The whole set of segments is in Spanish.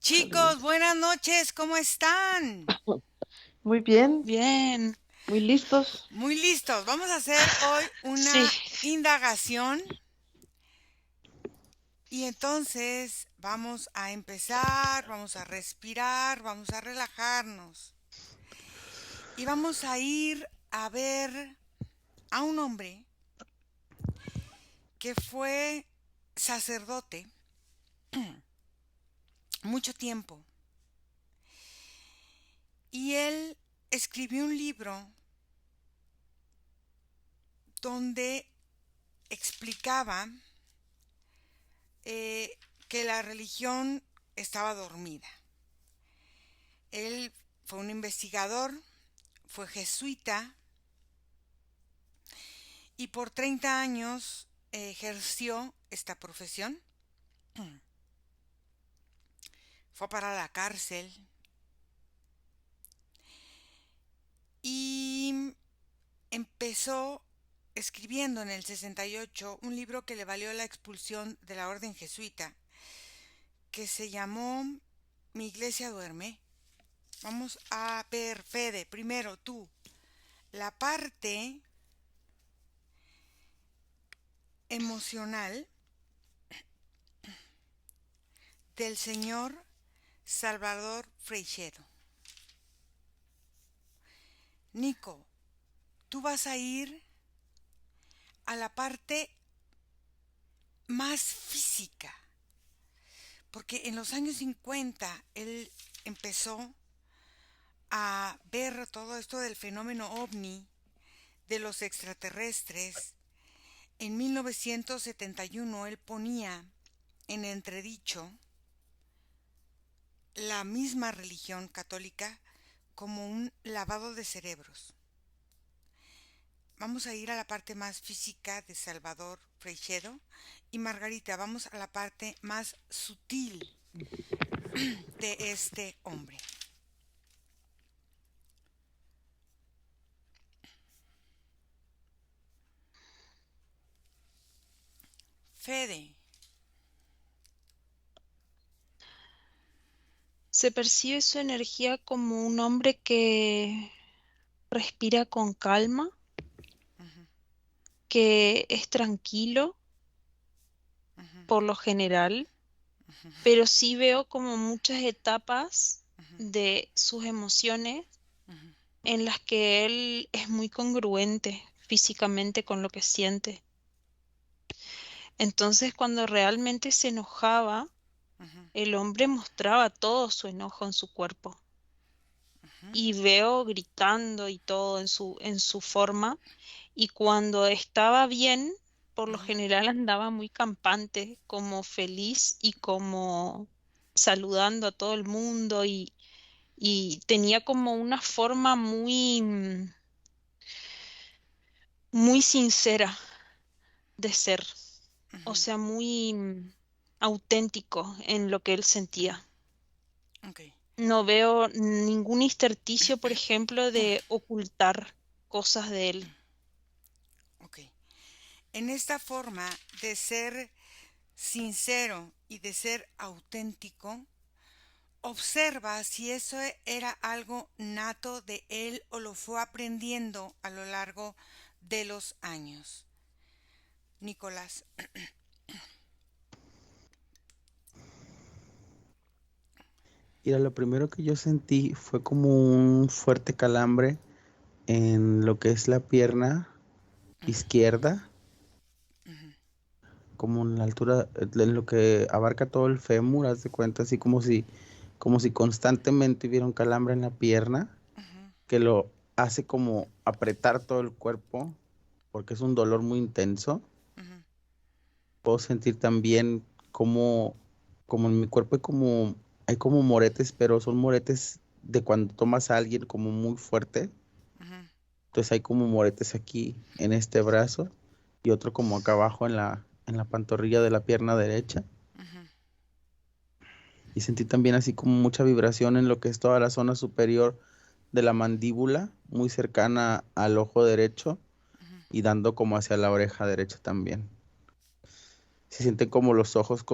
Chicos, buenas noches, ¿cómo están? Muy bien, Bien, muy listos. Muy listos. Vamos a hacer hoy sí, una indagación y entonces vamos a empezar, vamos a respirar, vamos a relajarnos y vamos a ir a ver a un hombre que fue sacerdote mucho tiempo y él escribió un libro donde explicaba eh, que la religión estaba dormida. Él fue un investigador, fue jesuita y por 30 años ejerció esta profesión. Fue para la cárcel y empezó escribiendo en el 68 un libro que le valió la expulsión de la orden jesuita, que se llamó Mi iglesia duerme. Vamos a ver, Fede, primero tú, la parte emocional del señor Salvador Freixedo. Nico, tú vas a ir a la parte más física, porque en los años 50 él empezó a ver todo esto del fenómeno ovni, de los extraterrestres. En 1971 él ponía en entredicho la misma religión católica como un lavado de cerebros. Vamos a ir a la parte más física de Salvador Freixedo y Margarita, vamos a la parte más sutil de este hombre. Fede. se percibe su energía como un hombre que respira con calma, Uh-huh, que es tranquilo uh-huh, por lo general, uh-huh, pero sí veo como muchas etapas uh-huh, de sus emociones uh-huh, en las que él es muy congruente físicamente con lo que siente. Entonces, cuando realmente se enojaba, uh-huh, el hombre mostraba todo su enojo en su cuerpo. uh-huh, Y veo gritando y todo en su forma. Y cuando estaba bien, por lo uh-huh, general andaba muy campante, como feliz y como saludando a todo el mundo y tenía como una forma muy, muy sincera de ser, o uh-huh. sea, muy auténtico en lo que él sentía. Ok, No veo ningún intersticio, por ejemplo, de ocultar cosas de él. ok. En esta forma de ser sincero y de ser auténtico, observa si eso era algo nato de él o lo fue aprendiendo a lo largo de los años. Nicolás. Mira, lo primero que yo sentí fue como un fuerte calambre en lo que es la pierna izquierda, como en la altura, en lo que abarca todo el fémur, haz de cuenta, así como si constantemente hubiera un calambre en la pierna, que lo hace como apretar todo el cuerpo, porque es un dolor muy intenso. Puedo sentir también como en mi cuerpo hay como moretes, pero son moretes de cuando tomas a alguien como muy fuerte. Entonces hay como moretes aquí en este brazo y otro como acá abajo en la pantorrilla de la pierna derecha. Y sentí también así como mucha vibración en lo que es toda la zona superior de la mandíbula, muy cercana al ojo derecho y dando como hacia la oreja derecha también. Se sienten como los ojos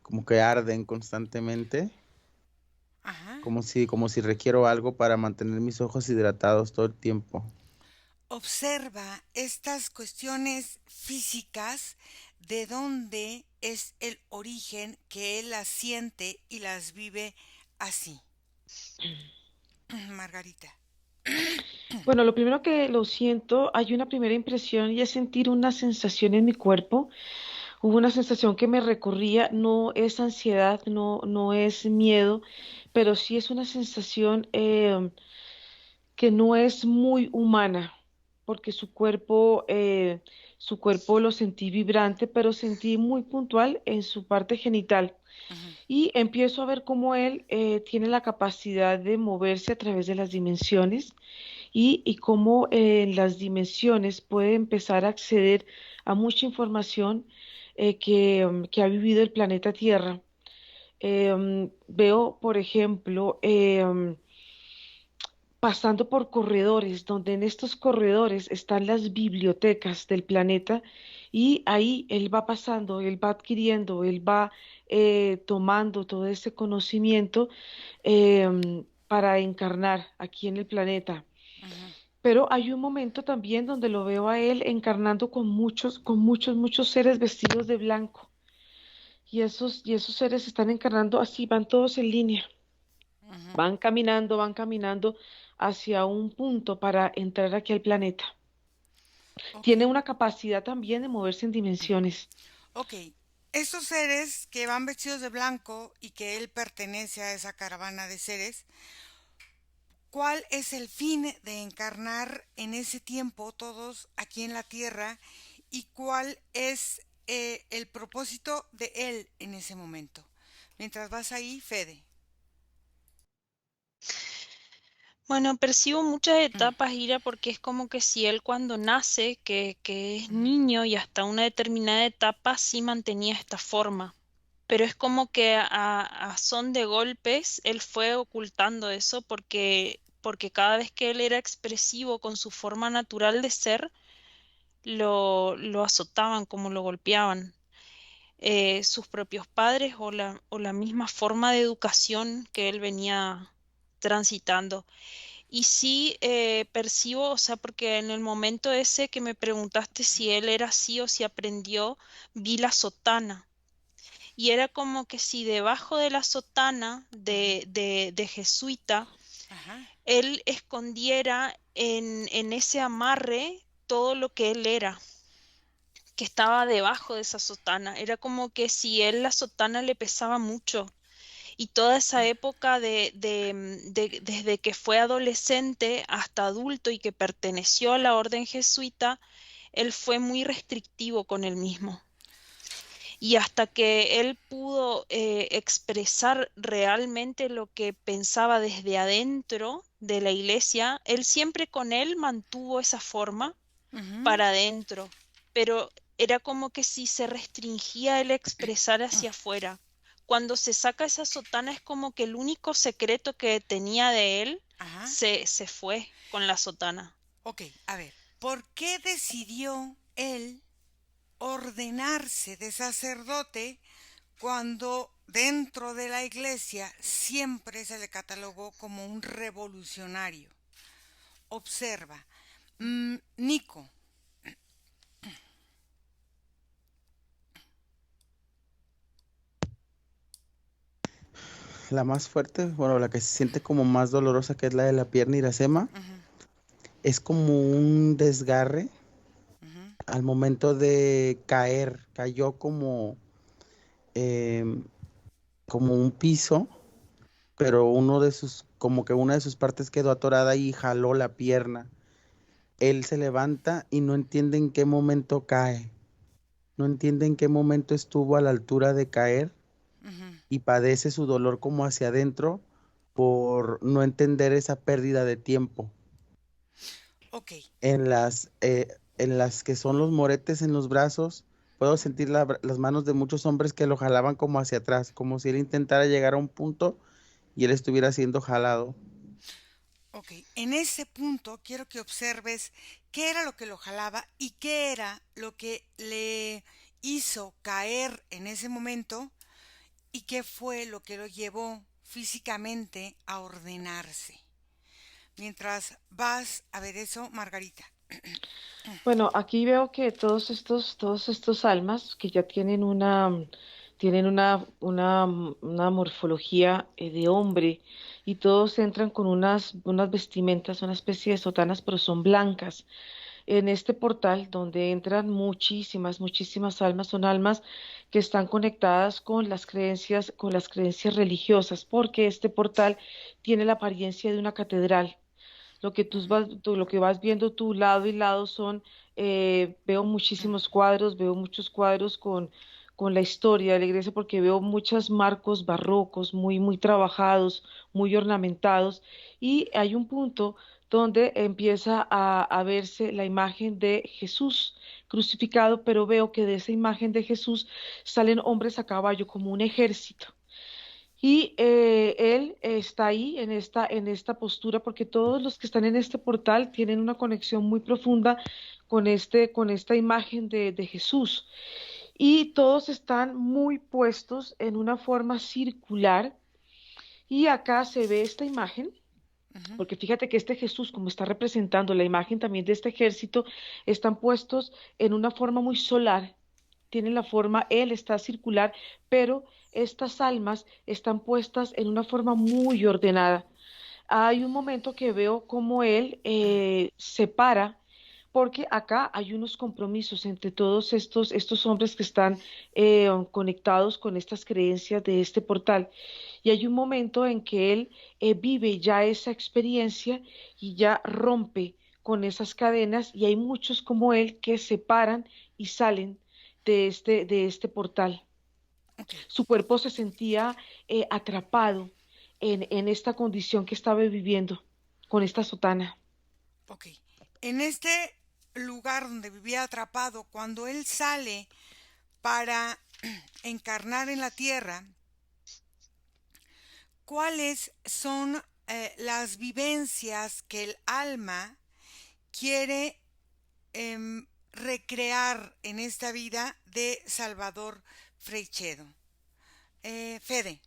como que arden constantemente, Ajá. como si requiero algo para mantener mis ojos hidratados todo el tiempo. Observa estas cuestiones físicas, de dónde es el origen que él las siente y las vive así. Margarita. Bueno, lo primero que lo siento, hay una primera impresión y es sentir una sensación en mi cuerpo. Hubo una sensación que me recorría, no es ansiedad, no es miedo, pero sí es una sensación que no es muy humana, porque su cuerpo lo sentí vibrante, pero sentí muy puntual en su parte genital. Ujú. Y empiezo a ver cómo él tiene la capacidad de moverse a través de las dimensiones y cómo en las dimensiones puede empezar a acceder a mucha información que ha vivido el planeta Tierra. Veo, por ejemplo, pasando por corredores, donde en estos corredores están las bibliotecas del planeta y ahí él va pasando, él va adquiriendo, él va tomando todo ese conocimiento para encarnar aquí en el planeta. Ujú. Pero hay un momento también donde lo veo a él encarnando muchos seres vestidos de blanco. Y esos seres están encarnando así, van todos en línea, Ujú. van caminando hacia un punto para entrar aquí al planeta. Ok, Tiene una capacidad también de moverse en dimensiones. ok. Estos seres que van vestidos de blanco y que él pertenece a esa caravana de seres, ¿cuál es el fin de encarnar en ese tiempo todos aquí en la tierra y cuál es el propósito de él en ese momento? Mientras vas ahí, Fede. Bueno, percibo muchas etapas, Ira, porque es como que si él cuando nace, que es niño y hasta una determinada etapa sí mantenía esta forma, pero es como que a son de golpes él fue ocultando eso porque cada vez que él era expresivo con su forma natural de ser, lo azotaban, como lo golpeaban. Sus propios padres o la misma forma de educación que él venía transitando. Y sí percibo, o sea, porque en el momento ese que me preguntaste si él era así o si aprendió, vi la sotana. Y era como que si debajo de la sotana de jesuita, Ajá. él escondiera en ese amarre todo lo que él era, que estaba debajo de esa sotana. Era como que si él la sotana le pesaba mucho y toda esa época desde que fue adolescente hasta adulto y que perteneció a la orden jesuita, él fue muy restrictivo con él mismo. Y hasta que él pudo expresar realmente lo que pensaba desde adentro de la iglesia, él siempre con él mantuvo esa forma Ujú. para adentro, pero era como que si se restringía el expresar hacia afuera. Cuando se saca esa sotana es como que el único secreto que tenía de él Ajá. se fue con la sotana. Ok, a ver, ¿por qué decidió él ordenarse de sacerdote cuando dentro de la iglesia siempre se le catalogó como un revolucionario? Observa. Nico. La más fuerte, bueno, la que se siente como más dolorosa, que es la de la pierna iracema, Ujú. es como un desgarre Ujú. al momento de caer. Cayó em, como un piso, pero como que una de sus partes quedó atorada y jaló la pierna. Él se levanta y no entiende en qué momento cae, no entiende en qué momento estuvo a la altura de caer Ujú. y padece su dolor como hacia adentro por no entender esa pérdida de tiempo. Ok. En las que son los moretes en los brazos, puedo sentir las manos de muchos hombres que lo jalaban como hacia atrás, como si él intentara llegar a un punto y él estuviera siendo jalado. Ok, en ese punto quiero que observes qué era lo que lo jalaba y qué era lo que le hizo caer en ese momento y qué fue lo que lo llevó físicamente a ordenarse. Mientras vas a ver eso, Margarita. Bueno, aquí veo que todos estos almas que ya tienen una morfología de hombre y todos entran con unas vestimentas, una especie de sotanas, pero son blancas. En este portal donde entran muchísimas almas, son almas que están conectadas con las creencias religiosas, porque este portal tiene la apariencia de una catedral. Lo que vas viendo tú lado y lado son, veo veo muchos cuadros con la historia de la iglesia porque veo muchos marcos barrocos muy trabajados, muy ornamentados y hay un punto donde empieza a verse la imagen de Jesús crucificado, pero veo que de esa imagen de Jesús salen hombres a caballo como un ejército. Y él está ahí en esta postura porque todos los que están en este portal tienen una conexión muy profunda con esta imagen de Jesús. Y todos están muy puestos en una forma circular. Y acá se ve esta imagen, Ujú. porque fíjate que este Jesús, como está representando la imagen también de este ejército, están puestos en una forma muy solar, tienen la forma, él está circular, pero estas almas están puestas en una forma muy ordenada. Hay un momento que veo como él se para, porque acá hay unos compromisos entre todos estos hombres que están conectados con estas creencias de este portal. Y hay un momento en que él vive ya esa experiencia y ya rompe con esas cadenas y hay muchos como él que se paran y salen de este portal. Ok, Su cuerpo se sentía atrapado en esta condición que estaba viviendo con esta sotana. ok. En este lugar donde vivía atrapado, cuando él sale para encarnar en la tierra, ¿cuáles son las vivencias que el alma quiere recrear en esta vida de Salvador Freixedo? Fede.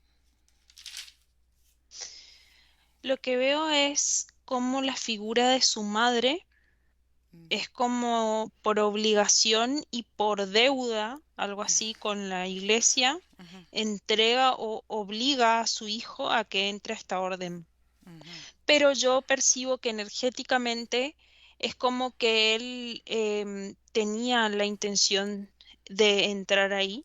Lo que veo es como la figura de su madre Mm, es como por obligación y por deuda, algo así, con la iglesia, ujú, entrega o obliga a su hijo a que entre a esta orden. ujú, Pero yo percibo que energéticamente es como que él tenía la intención de entrar ahí,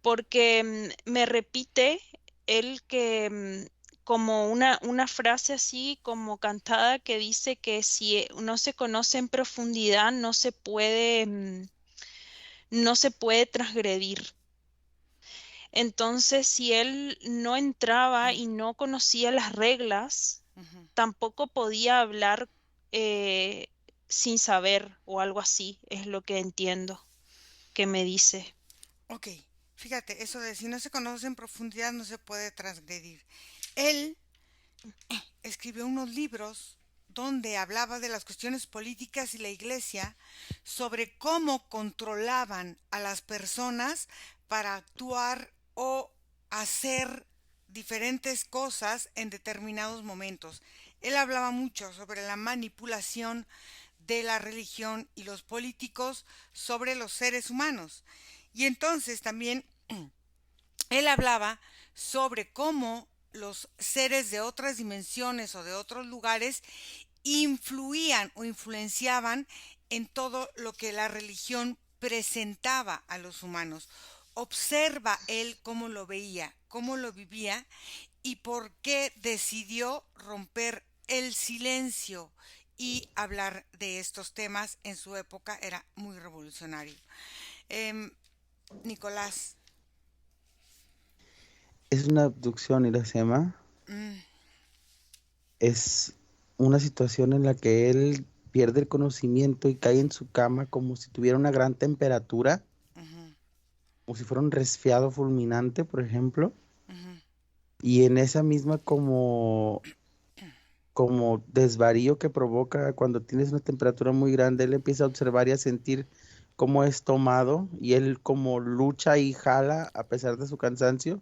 porque me repite él que como una frase así como cantada que dice que si no se conoce en profundidad no se puede transgredir. Entonces, si él no entraba y no conocía las reglas, ujú. tampoco podía hablar eh, sin saber o algo así, es lo que entiendo que me dice. Ok, fíjate, eso de si no se conoce en profundidad no se puede transgredir. Él escribió unos libros donde hablaba de las cuestiones políticas y la iglesia, sobre cómo controlaban a las personas para actuar o hacer diferentes cosas en determinados momentos. Él hablaba mucho sobre la manipulación de la religión y los políticos sobre los seres humanos. Y entonces también él hablaba sobre cómo los seres de otras dimensiones o de otros lugares influían o influenciaban en todo lo que la religión presentaba a los humanos. Observa él cómo lo veía, cómo lo vivía y por qué decidió romper el silencio y hablar de estos temas en su época. Era muy revolucionario. Em, Nicolás. Es una abducción, Iracema. mm, Es una situación en la que él pierde el conocimiento y cae en su cama como si tuviera una gran temperatura, ujú, como si fuera un resfriado fulminante, por ejemplo, ujú, y en esa misma como desvarío que provoca cuando tienes una temperatura muy grande, él empieza a observar y a sentir cómo es tomado y él como lucha y jala a pesar de su cansancio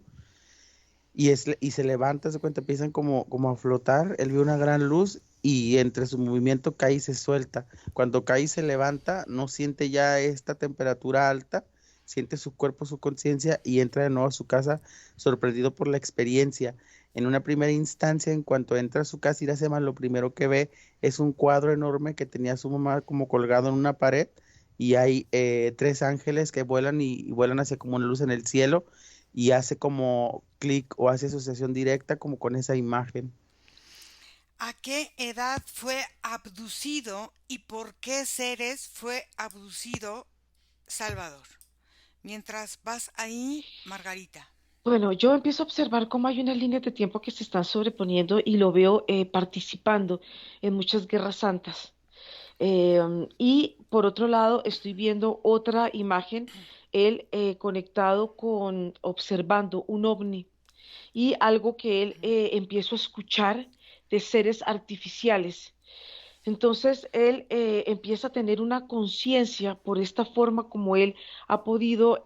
y se levanta, se cuenta, empiezan como a flotar, él ve una gran luz y entre su movimiento cae y se suelta. Cuando cae y se levanta, no siente ya esta temperatura alta, siente su cuerpo, su conciencia y entra de nuevo a su casa sorprendido por la experiencia. En una primera instancia, en cuanto entra a su casa, Iracema, lo primero que ve es un cuadro enorme que tenía su mamá como colgado en una pared y hay tres ángeles que vuelan y vuelan hacia como una luz en el cielo y hace como clic o hace asociación directa como con esa imagen. ¿A qué edad fue abducido y por qué seres fue abducido Salvador? Mientras vas ahí, Margarita. Bueno, yo empiezo a observar cómo hay unas líneas de tiempo que se están sobreponiendo y lo veo participando en muchas guerras santas. Y por otro lado, estoy viendo otra imagen, él conectado con, observando un ovni y algo que él empiezo a escuchar de seres artificiales. Entonces él empieza a tener una conciencia por esta forma como él ha podido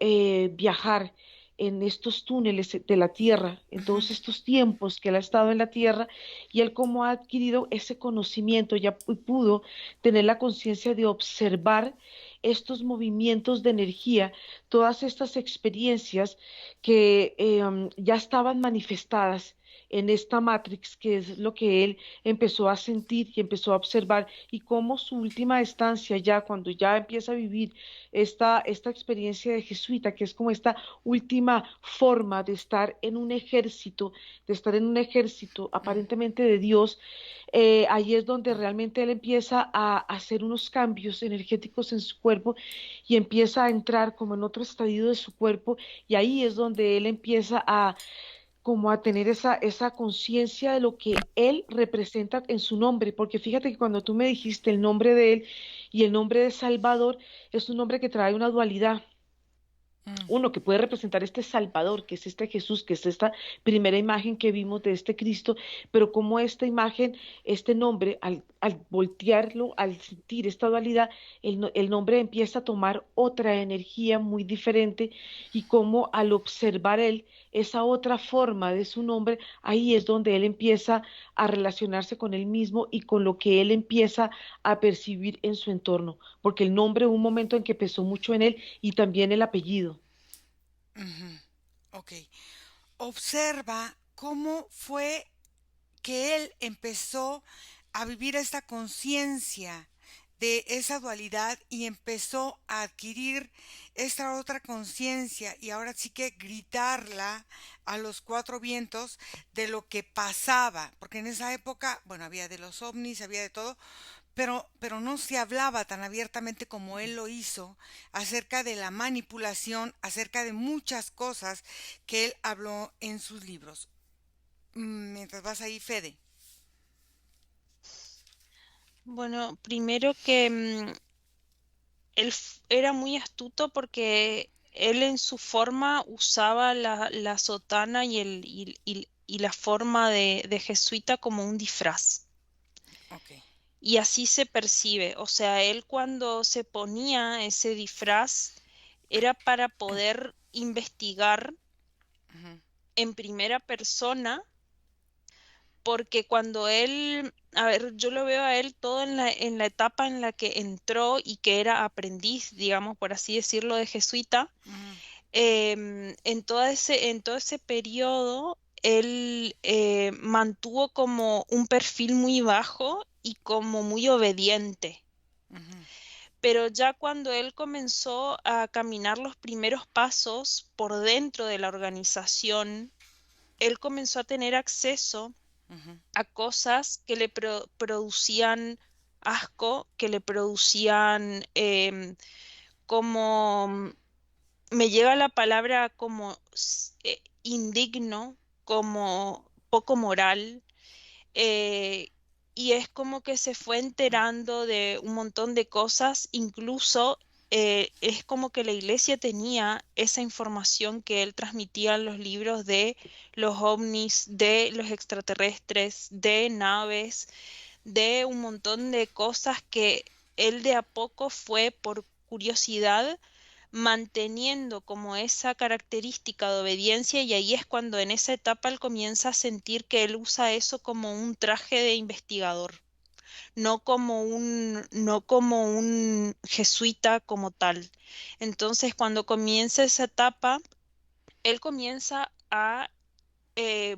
viajar en estos túneles de la tierra, en Ujú, todos estos tiempos que él ha estado en la tierra, y él como ha adquirido ese conocimiento, ya pudo tener la conciencia de observar estos movimientos de energía, todas estas experiencias que ya estaban manifestadas en esta Matrix, que es lo que él empezó a sentir y empezó a observar y cómo su última estancia ya, cuando ya empieza a vivir esta experiencia de jesuita, que es como esta última forma de estar en un ejército, de estar en un ejército aparentemente de Dios, ahí es donde realmente él empieza a hacer unos cambios energéticos en su cuerpo y empieza a entrar como en otro estadio de su cuerpo y ahí es donde él empieza a como a tener esa conciencia de lo que él representa en su nombre, porque fíjate que cuando tú me dijiste el nombre de él y el nombre de Salvador, es un nombre que trae una dualidad. mm, Uno que puede representar este Salvador, que es este Jesús, que es esta primera imagen que vimos de este Cristo, pero como esta imagen, este nombre, al voltearlo, al sentir esta dualidad, el nombre empieza a tomar otra energía muy diferente y como al observar él esa otra forma de su nombre, ahí es donde él empieza a relacionarse con él mismo y con lo que él empieza a percibir en su entorno, porque el nombre hubo un momento en que pesó mucho en él y también el apellido. ujú. Ok. Observa cómo fue que él empezó a vivir esta conciencia de esa dualidad y empezó a adquirir esta otra conciencia y ahora sí que gritarla a los cuatro vientos de lo que pasaba, porque en esa época, bueno, había de los ovnis, había de todo, pero no se hablaba tan abiertamente como él lo hizo acerca de la manipulación, acerca de muchas cosas que él habló en sus libros. Mientras vas ahí, Fede. Bueno, primero que era muy astuto porque él en su forma usaba la sotana y la forma de jesuita como un disfraz. Ok. Y así se percibe. O sea, él cuando se ponía ese disfraz era para poder investigar Ujú, en primera persona, porque cuando él, a ver, yo lo veo a él todo en la etapa en la que entró y que era aprendiz, digamos, por así decirlo, de jesuita, ujú, en todo ese periodo, él mantuvo como un perfil muy bajo y como muy obediente. ujú, Pero ya cuando él comenzó a caminar los primeros pasos por dentro de la organización, él comenzó a tener acceso ujú, a cosas que le producían asco, que le producían como, me llega la palabra como indigno, como poco moral, eh, y es como que se fue enterando de un montón de cosas, incluso es como que la iglesia tenía esa información que él transmitía en los libros de los ovnis, de los extraterrestres, de naves, de un montón de cosas que él de a poco fue por curiosidad manteniendo como esa característica de obediencia, y ahí es cuando en esa etapa él comienza a sentir que él usa eso como un traje de investigador, no como un jesuita como tal. Entonces, cuando comienza esa etapa, él comienza a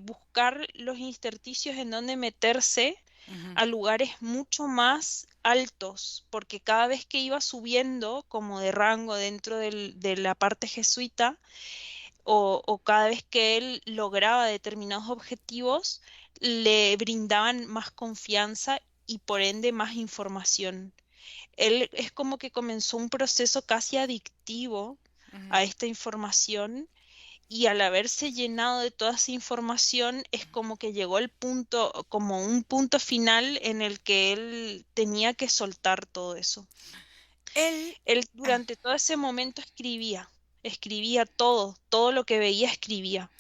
buscar los intersticios en donde meterse Ujú, a lugares mucho más altos, porque cada vez que iba subiendo como de rango dentro de la parte jesuita, o cada vez que él lograba determinados objetivos, le brindaban más confianza y por ende más información. Él es como que comenzó un proceso casi adictivo ujú. a esta información, y al haberse llenado de toda esa información es como que llegó el punto, como un punto final en el que él tenía que soltar todo eso. Él, Él ah, durante todo ese momento escribía todo, todo lo que veía escribía.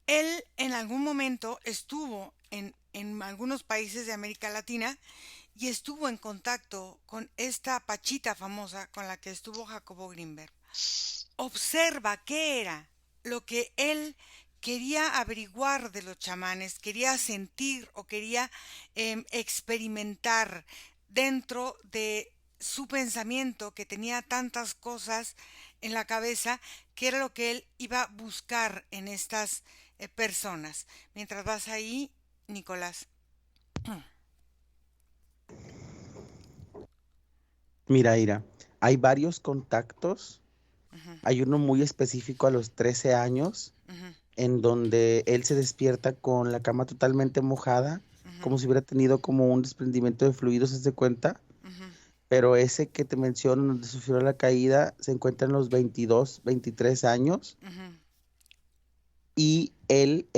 él en algún momento estuvo en algunos países de América Latina y estuvo en contacto con esta pachita famosa con la que estuvo Jacobo Grinberg. Observa qué era lo que él quería averiguar de los chamanes, quería sentir o quería experimentar dentro de su pensamiento, que tenía tantas cosas en la cabeza, que era lo que él iba a buscar en estas personas. Mientras vas ahí, Nicolás. Mira, Ira, hay varios contactos. Ujú, Hay uno muy específico a los 13 años, ujú, en donde él se despierta con la cama totalmente mojada, ujú, como si hubiera tenido como un desprendimiento de fluidos, ¿se cuenta? ujú, Pero ese que te menciono, donde sufrió la caída, se encuentra en los 22, 23 años. ujú, Y él,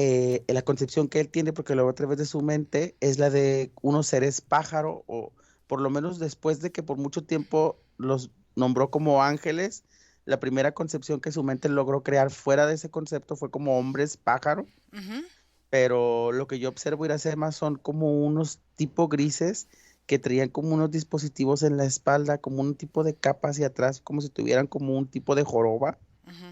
la concepción que él tiene, porque lo ve a través de su mente, es la de unos seres pájaro, o por lo menos después de que por mucho tiempo los nombró como ángeles, la primera concepción que su mente logró crear fuera de ese concepto fue como hombres pájaro, ujú, pero lo que yo observo ir a hacer más son como unos tipo grises que traían como unos dispositivos en la espalda, como un tipo de capa hacia atrás, como si tuvieran como un tipo de joroba ujú.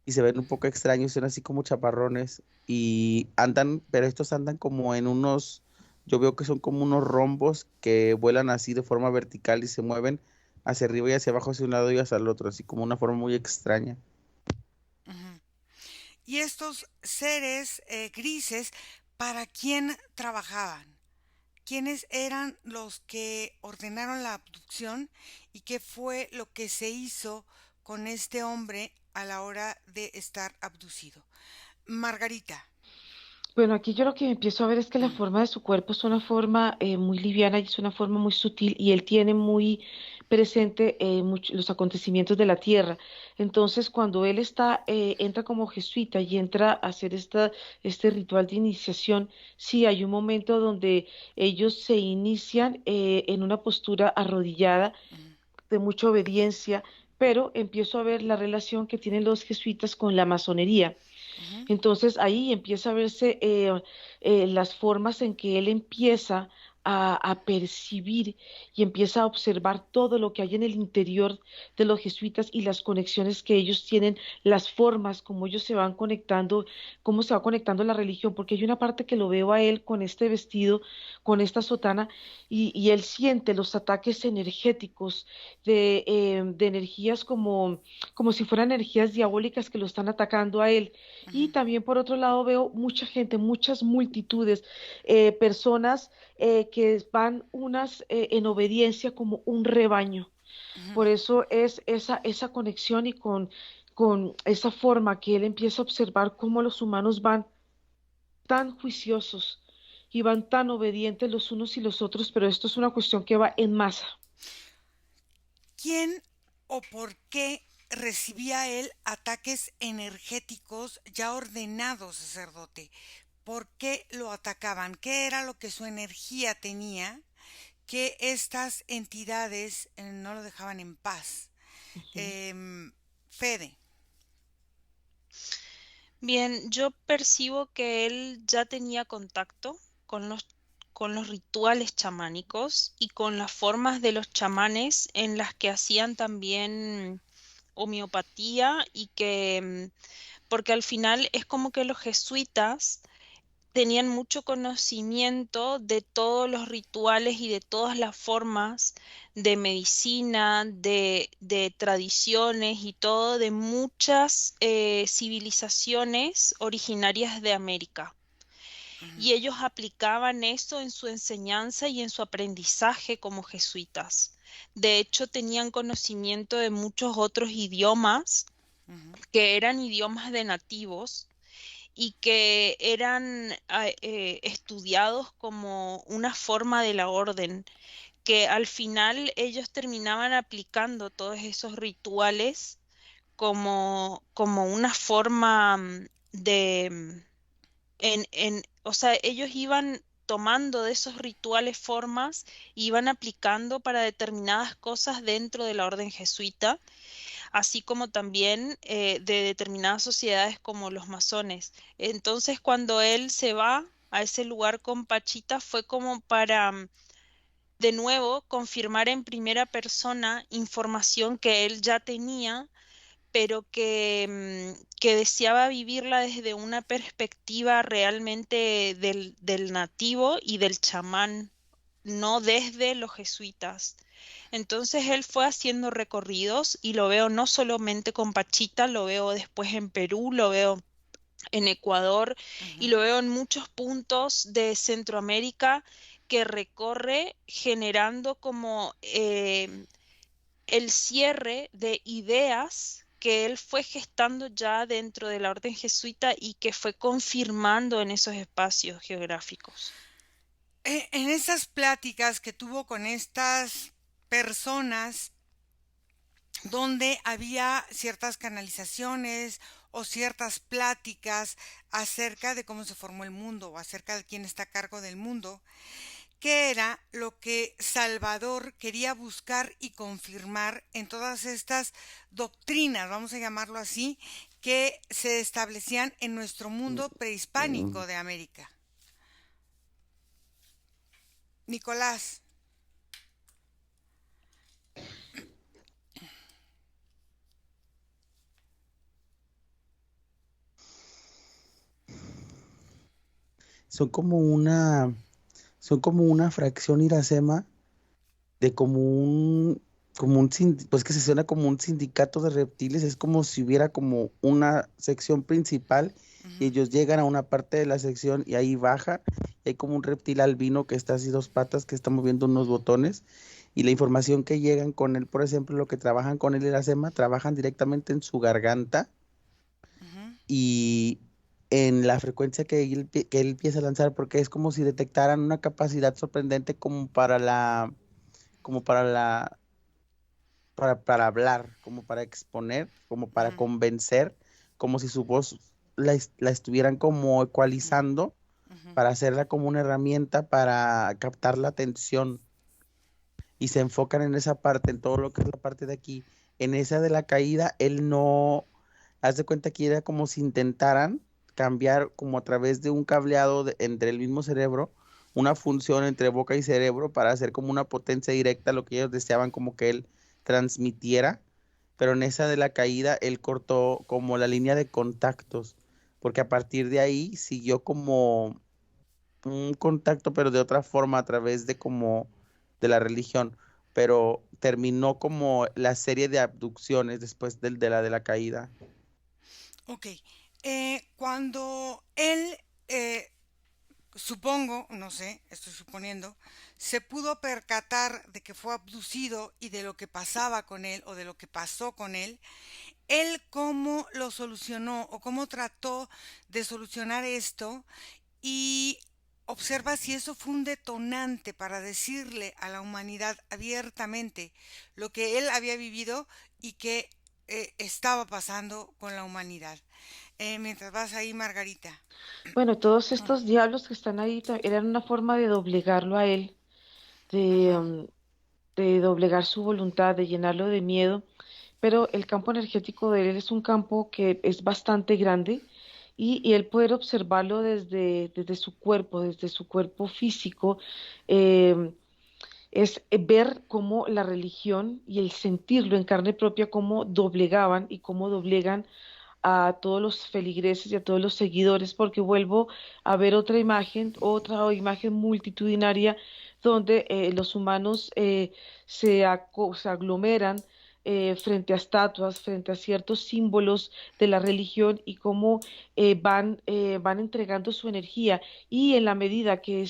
y se ven un poco extraños, son así como chaparrones y andan, pero estos andan como en unos, yo veo que son como unos rombos que vuelan así de forma vertical y se mueven hacia arriba y hacia abajo, hacia un lado y hacia el otro, así como una forma muy extraña. Ujú. Y estos seres grises, ¿para quién trabajaban? ¿Quiénes eran los que ordenaron la abducción y qué fue lo que se hizo con este hombre a la hora de estar abducido? Margarita. Bueno, aquí yo lo que empiezo a ver es que la forma de su cuerpo es una forma muy liviana y es una forma muy sutil y él tiene muy presente los acontecimientos de la tierra. Entonces, cuando él entra como jesuita y entra a hacer este ritual de iniciación, sí hay un momento donde ellos se inician en una postura arrodillada Ujú, de mucha obediencia, pero empiezo a ver la relación que tienen los jesuitas con la masonería. ujú, Entonces ahí empieza a verse las formas en que él empieza a percibir y empieza a observar todo lo que hay en el interior de los jesuitas y las conexiones que ellos tienen, las formas, cómo ellos se van conectando, cómo se va conectando la religión, porque hay una parte que lo veo a él con este vestido, con esta sotana, y él siente los ataques energéticos de energías como si fueran energías diabólicas que lo están atacando a él. ujú, Y también por otro lado veo mucha gente, muchas multitudes, personas que van unas en obediencia como un rebaño. ujú. Por eso es esa conexión y con esa forma que él empieza a observar cómo los humanos van tan juiciosos y van tan obedientes los unos y los otros, pero esto es una cuestión que va en masa. ¿Quién o por qué recibía él ataques energéticos ya ordenados, sacerdote? ¿Por qué lo atacaban? ¿Qué era lo que su energía tenía que estas entidades no lo dejaban en paz? Ujú. Em, Fede. Bien, yo percibo que él ya tenía contacto con con los rituales chamánicos y con las formas de los chamanes en las que hacían también homeopatía y que, porque al final es como que los jesuitas tenían mucho conocimiento de todos los rituales y de todas las formas de medicina, de tradiciones y todo de muchas civilizaciones originarias de América. Y ellos aplicaban eso en su enseñanza y en su aprendizaje como jesuitas. De hecho, tenían conocimiento de muchos otros idiomas que eran idiomas de nativos y que eran estudiados como una forma de la orden, que al final ellos terminaban aplicando todos esos rituales como una forma o sea, ellos iban tomando de esos rituales formas y iban aplicando para determinadas cosas dentro de la orden jesuita, así como también de determinadas sociedades como los masones. Entonces, cuando él se va a ese lugar con Pachita, fue como para, de nuevo, confirmar en primera persona información que él ya tenía, pero que deseaba vivirla desde una perspectiva realmente del nativo y del chamán, no desde los jesuitas. Entonces él fue haciendo recorridos y lo veo no solamente con Pachita, lo veo después en Perú, lo veo en Ecuador y lo veo en muchos puntos de Centroamérica que recorre generando como el cierre de ideas que él fue gestando ya dentro de la orden jesuita y que fue confirmando en esos espacios geográficos. En esas pláticas que tuvo con estas personas donde había ciertas canalizaciones o ciertas pláticas acerca de cómo se formó el mundo o acerca de quién está a cargo del mundo, qué era lo que Salvador quería buscar y confirmar en todas estas doctrinas, vamos a llamarlo así, que se establecían en nuestro mundo prehispánico de América. Nicolás. Son como una, son como una fracción Iracema de pues que se suena como un sindicato de reptiles, es como si hubiera como una sección principal y ellos llegan a una parte de la sección y ahí baja, y hay como un reptil albino que está así dos patas, que está moviendo unos botones, y la información que llegan con él, por ejemplo, lo que trabajan con él Iracema, trabajan directamente en su garganta y en la frecuencia que él empieza a lanzar, porque es como si detectaran una capacidad sorprendente como para la, para hablar, como para exponer, como para convencer, como si su voz la estuvieran como ecualizando para hacerla como una herramienta para captar la atención y se enfocan en esa parte, en todo lo que es la parte de aquí. En esa de la caída, él no, haz de cuenta que era como si intentaran cambiar como a través de un cableado entre el mismo cerebro, una función entre boca y cerebro para hacer como una potencia directa lo que ellos deseaban como que él transmitiera, pero en esa de la caída él cortó como la línea de contactos, porque a partir de ahí siguió como un contacto, pero de otra forma a través de como de la religión, pero terminó como la serie de abducciones después de la caída. Ok. Cuando él, supongo, no sé, estoy suponiendo, se pudo percatar de que fue abducido y de lo que pasaba con él o de lo que pasó con él cómo lo solucionó o cómo trató de solucionar esto y observa si eso fue un detonante para decirle a la humanidad abiertamente lo que él había vivido y que estaba pasando con la humanidad. Mientras vas ahí, Margarita. Bueno, todos estos diablos que están ahí eran una forma de doblegarlo a él, de, Ujú, de doblegar su voluntad, de llenarlo de miedo, pero el campo energético de él es un campo que es bastante grande y él poder observarlo desde su cuerpo físico, eh, es ver cómo la religión y el sentirlo en carne propia, cómo doblegaban y cómo doblegan a todos los feligreses y a todos los seguidores, porque vuelvo a ver otra imagen multitudinaria donde los humanos se aglomeran frente a estatuas, frente a ciertos símbolos de la religión y cómo van entregando su energía y en la medida que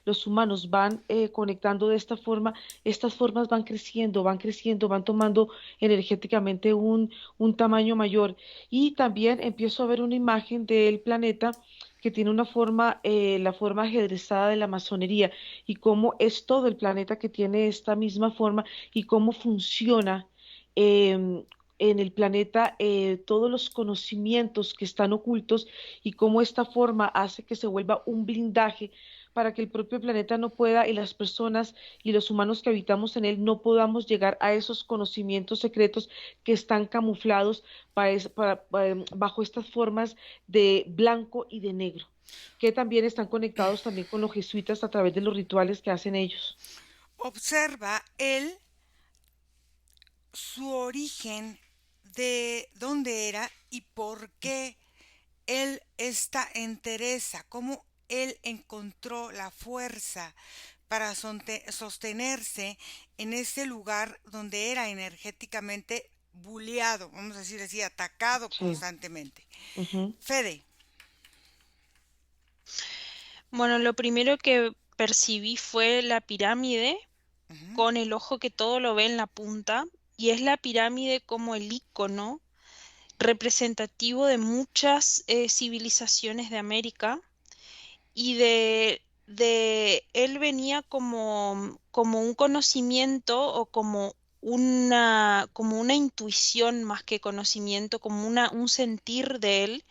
los humanos van conectando de esta forma, estas formas van creciendo, van tomando energéticamente un tamaño mayor y también empiezo a ver una imagen del planeta que tiene una forma, la forma ajedrezada de la masonería y cómo es todo el planeta que tiene esta misma forma y cómo funciona en el planeta todos los conocimientos que están ocultos y cómo esta forma hace que se vuelva un blindaje para que el propio planeta no pueda y las personas y los humanos que habitamos en él no podamos llegar a esos conocimientos secretos que están camuflados bajo estas formas de blanco y de negro, que también están conectados también con los jesuitas a través de los rituales que hacen ellos. Observa él su origen de dónde era y por qué él está entereza, cómo él encontró la fuerza para sostenerse en ese lugar donde era energéticamente buleado, vamos a decir así, atacado Sí. constantemente. Ujú, Fede. Bueno, lo primero que percibí fue la pirámide Ujú, con el ojo que todo lo ve en la punta, y es la pirámide como el icono representativo de muchas civilizaciones de América y de él venía como un conocimiento o como una intuición más que conocimiento, como un sentir de él,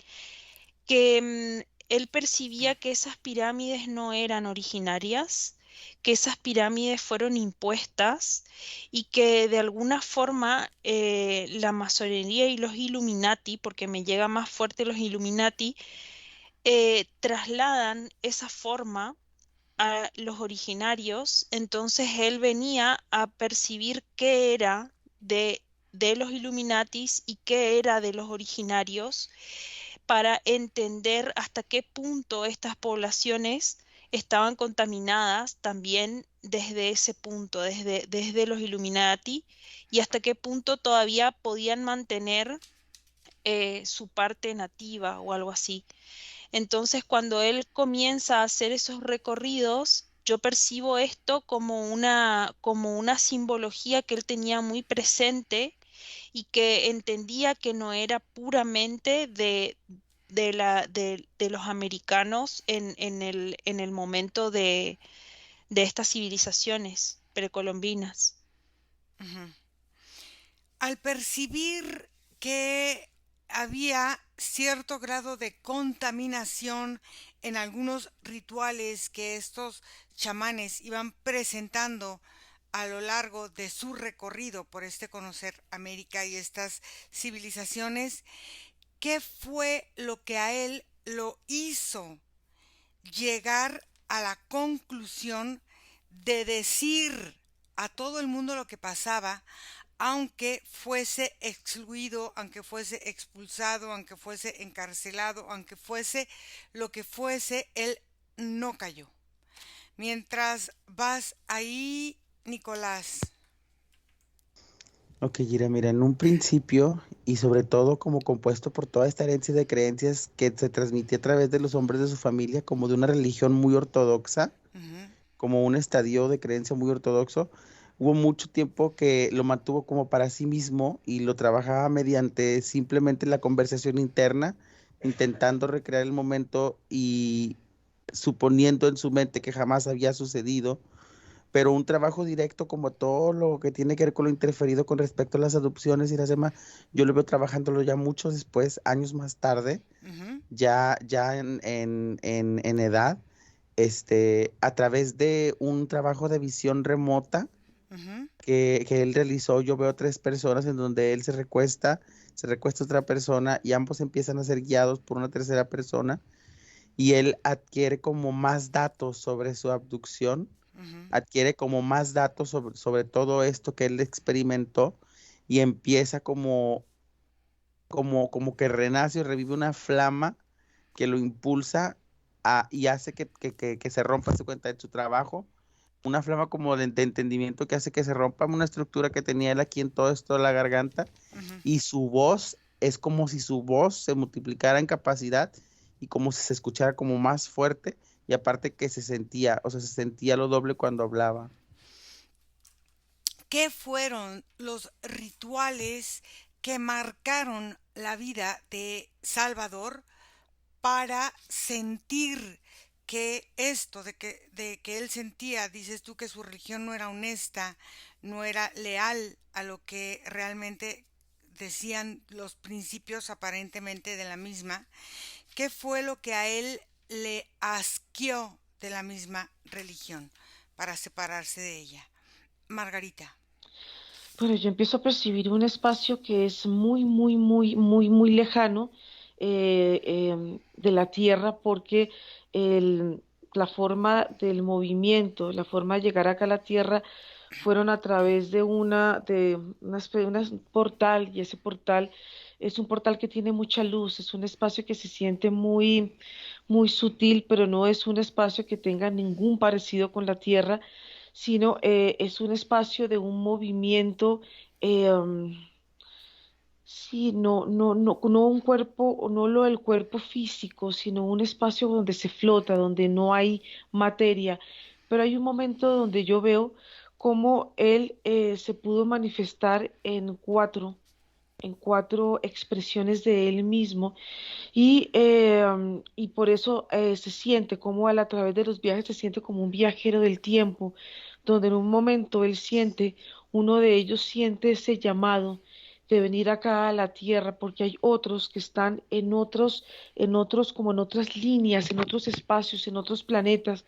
que él percibía que esas pirámides no eran originarias, que esas pirámides fueron impuestas y que de alguna forma la masonería y los Illuminati, porque me llega más fuerte los Illuminati, trasladan esa forma a los originarios. Entonces él venía a percibir qué era de los Illuminatis y qué era de los originarios para entender hasta qué punto estas poblaciones estaban contaminadas también desde ese punto, desde los Illuminati, y hasta qué punto todavía podían mantener su parte nativa o algo así. Entonces, cuando él comienza a hacer esos recorridos, yo percibo esto como una simbología que él tenía muy presente y que entendía que no era puramente de los americanos en el momento de estas civilizaciones precolombinas. ujú. Al percibir que había cierto grado de contaminación en algunos rituales que estos chamanes iban presentando a lo largo de su recorrido por este conocer América y estas civilizaciones, ¿qué fue lo que a él lo hizo llegar a la conclusión de decir a todo el mundo lo que pasaba, aunque fuese excluido, aunque fuese expulsado, aunque fuese encarcelado, aunque fuese lo que fuese, él no cayó? Mientras vas ahí, Nicolás. Ok, Gira, mira, en un principio y sobre todo como compuesto por toda esta herencia de creencias que se transmitía a través de los hombres de su familia, como de una religión muy ortodoxa, Ujú, como un estadio de creencia muy ortodoxo, hubo mucho tiempo que lo mantuvo como para sí mismo y lo trabajaba mediante simplemente la conversación interna, intentando recrear el momento y suponiendo en su mente que jamás había sucedido, pero un trabajo directo como todo lo que tiene que ver con lo interferido con respecto a las adopciones y las demás, yo lo veo trabajándolo ya mucho después, años más tarde, ujú, ya en edad, a través de un trabajo de visión remota ujú. que él realizó. Yo veo tres personas en donde él se recuesta otra persona y ambos empiezan a ser guiados por una tercera persona y él adquiere como más datos sobre su abducción Ujú, adquiere como más datos sobre todo esto que él experimentó y empieza como que renace o revive una flama que lo impulsa y hace que se rompa su cuenta de su trabajo, una flama como de entendimiento que hace que se rompa una estructura que tenía él aquí en todo esto de la garganta, ujú. y su voz es como si su voz se multiplicara en capacidad y como si se escuchara como más fuerte, y aparte que se sentía, o sea, se sentía lo doble cuando hablaba. ¿Qué fueron los rituales que marcaron la vida de Salvador para sentir que esto de que él sentía, dices tú que su religión no era honesta, no era leal a lo que realmente decían los principios aparentemente de la misma? ¿Qué fue lo que a él le asqueó de la misma religión para separarse de ella? Margarita. Bueno, yo empiezo a percibir un espacio que es muy, muy, muy, muy, muy lejano de la Tierra porque el- la forma del movimiento, la forma de llegar acá a la Tierra fueron a través de un portal, y ese portal es un portal que tiene mucha luz, es un espacio que se siente muy, muy sutil, pero no es un espacio que tenga ningún parecido con la Tierra, sino es un espacio de un movimiento, eh, um, sí, no un cuerpo, no lo del cuerpo físico, sino un espacio donde se flota, donde no hay materia. Pero hay un momento donde yo veo cómo él se pudo manifestar en cuatro expresiones de él mismo y por eso se siente como él a través de los viajes se siente como un viajero del tiempo, donde en un momento él siente, uno de ellos siente ese llamado de venir acá a la tierra, porque hay otros que están como en otras líneas, en otros espacios, en otros planetas.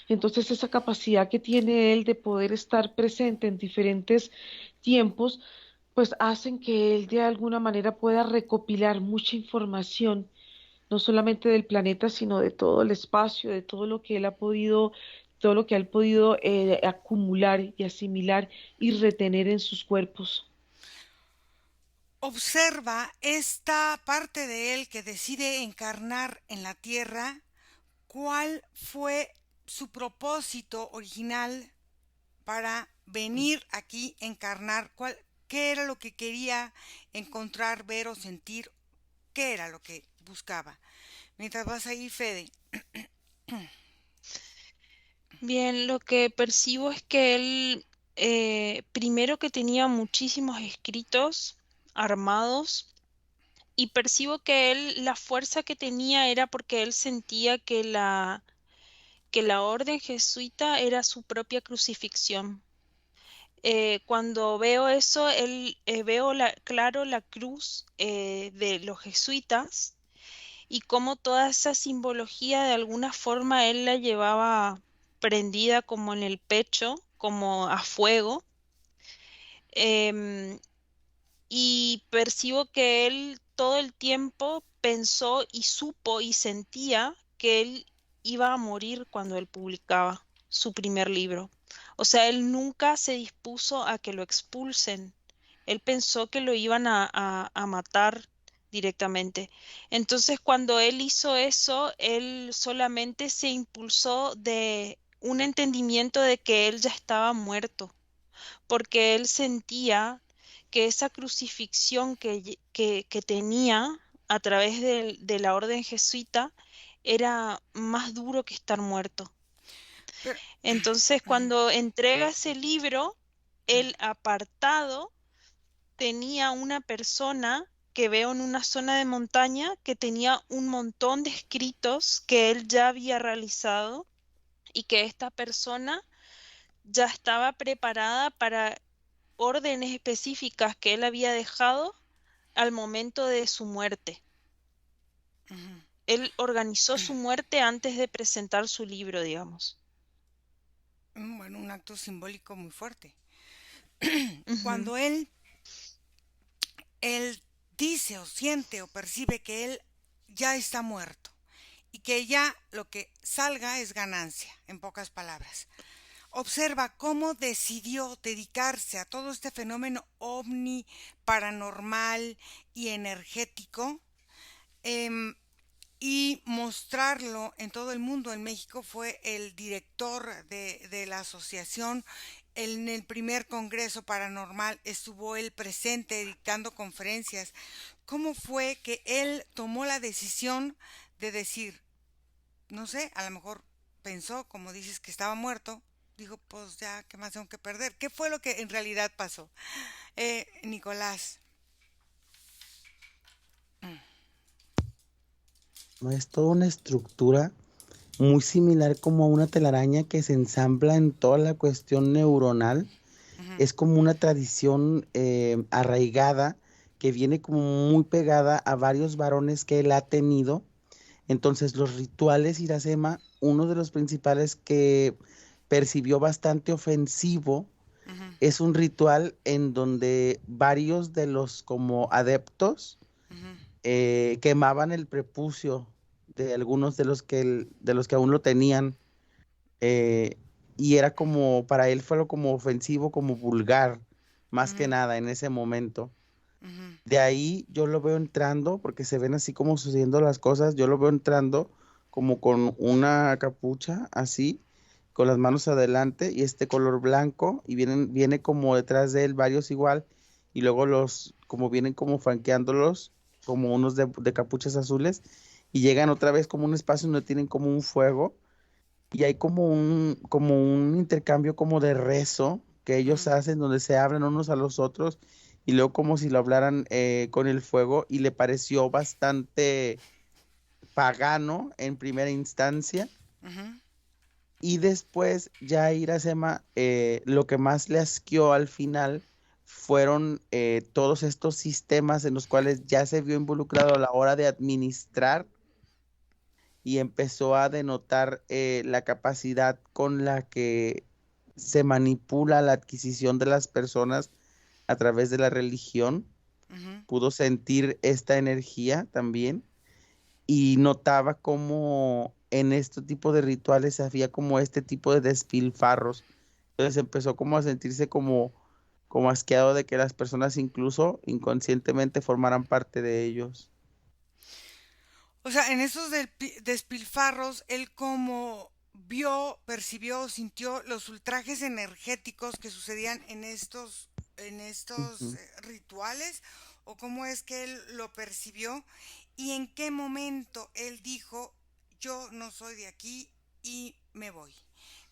Entonces esa capacidad que tiene él de poder estar presente en diferentes tiempos, pues hacen que él de alguna manera pueda recopilar mucha información no solamente del planeta, sino de todo el espacio, de todo lo que él ha podido, todo lo que él ha podido acumular y asimilar y retener en sus cuerpos. Observa esta parte de él que decide encarnar en la tierra. ¿Cuál fue su propósito original para venir aquí a encarnar? ¿Qué era lo que quería encontrar, ver o sentir? ¿Qué era lo que buscaba? Mientras vas ahí, Fede. Bien, lo que percibo es que él, primero que tenía muchísimos escritos armados, y percibo que él, la fuerza que tenía era porque él sentía que la orden jesuita era su propia crucifixión. Cuando veo eso, veo claro la cruz de los jesuitas y cómo toda esa simbología de alguna forma él la llevaba prendida como en el pecho, como a fuego. Em, y percibo que él todo el tiempo pensó y supo y sentía que él iba a morir cuando él publicaba su primer libro. O sea, él nunca se dispuso a que lo expulsen. Él pensó que lo iban a matar directamente. Entonces, cuando él hizo eso, él solamente se impulsó de un entendimiento de que él ya estaba muerto porque él sentía que esa crucifixión que tenía a través de la orden jesuita era más duro que estar muerto. Pero, Entonces, cuando entrega ese libro, el apartado tenía una persona que veo en una zona de montaña que tenía un montón de escritos que él ya había realizado y que esta persona ya estaba preparada para órdenes específicas que él había dejado al momento de su muerte. Él organizó su muerte antes de presentar su libro, digamos. bueno, un acto simbólico muy fuerte. Ujú. Cuando él dice o siente o percibe que él ya está muerto y que ya lo que salga es ganancia, en pocas palabras. Observa cómo decidió dedicarse a todo este fenómeno ovni, paranormal y energético, em, y mostrarlo en todo el mundo. En México fue el director de la asociación. En el primer congreso paranormal estuvo él presente dictando conferencias. ¿Cómo fue que él tomó la decisión de decir, no sé, a lo mejor pensó, como dices, que estaba muerto? Dijo, pues ya, ¿qué más tengo que perder? ¿Qué fue lo que en realidad pasó? Nicolás. Es toda una estructura muy similar como a una telaraña que se ensambla en toda la cuestión neuronal. Ujú, Es como una tradición arraigada que viene como muy pegada a varios varones que él ha tenido. Entonces, los rituales Iracema, uno de los principales que percibió bastante ofensivo, ujú, es un ritual en donde varios de los como adeptos ujú, quemaban el prepucio de algunos de los que aún lo tenían, eh, y era como, para él fue lo como ofensivo, como vulgar, más que ujú, nada en ese momento. ujú, De ahí yo lo veo entrando, porque se ven así como sucediendo las cosas, yo lo veo entrando como con una capucha así, con las manos adelante y este color blanco, y viene como detrás de él varios igual, y luego como vienen como franqueándolos, como unos de capuchas azules, y llegan otra vez como un espacio donde tienen como un fuego, y hay como un intercambio como de rezo que ellos ujú, hacen donde se hablan unos a los otros y luego como si lo hablaran con el fuego y le pareció bastante pagano en primera instancia ujú, y después ya Iracema lo que más le asqueó al final fueron todos estos sistemas en los cuales ya se vio involucrado a la hora de administrar y empezó a denotar la capacidad con la que se manipula la adquisición de las personas a través de la religión. ujú. Pudo sentir esta energía también y notaba como en este tipo de rituales había como este tipo de despilfarros. Entonces empezó como a sentirse como asqueado de que las personas incluso inconscientemente formaran parte de ellos. O sea, en esos despilfarros, él como vio, percibió, sintió los ultrajes energéticos que sucedían en estos Ujú. rituales, o cómo es que él lo percibió y en qué momento él dijo, yo no soy de aquí y me voy.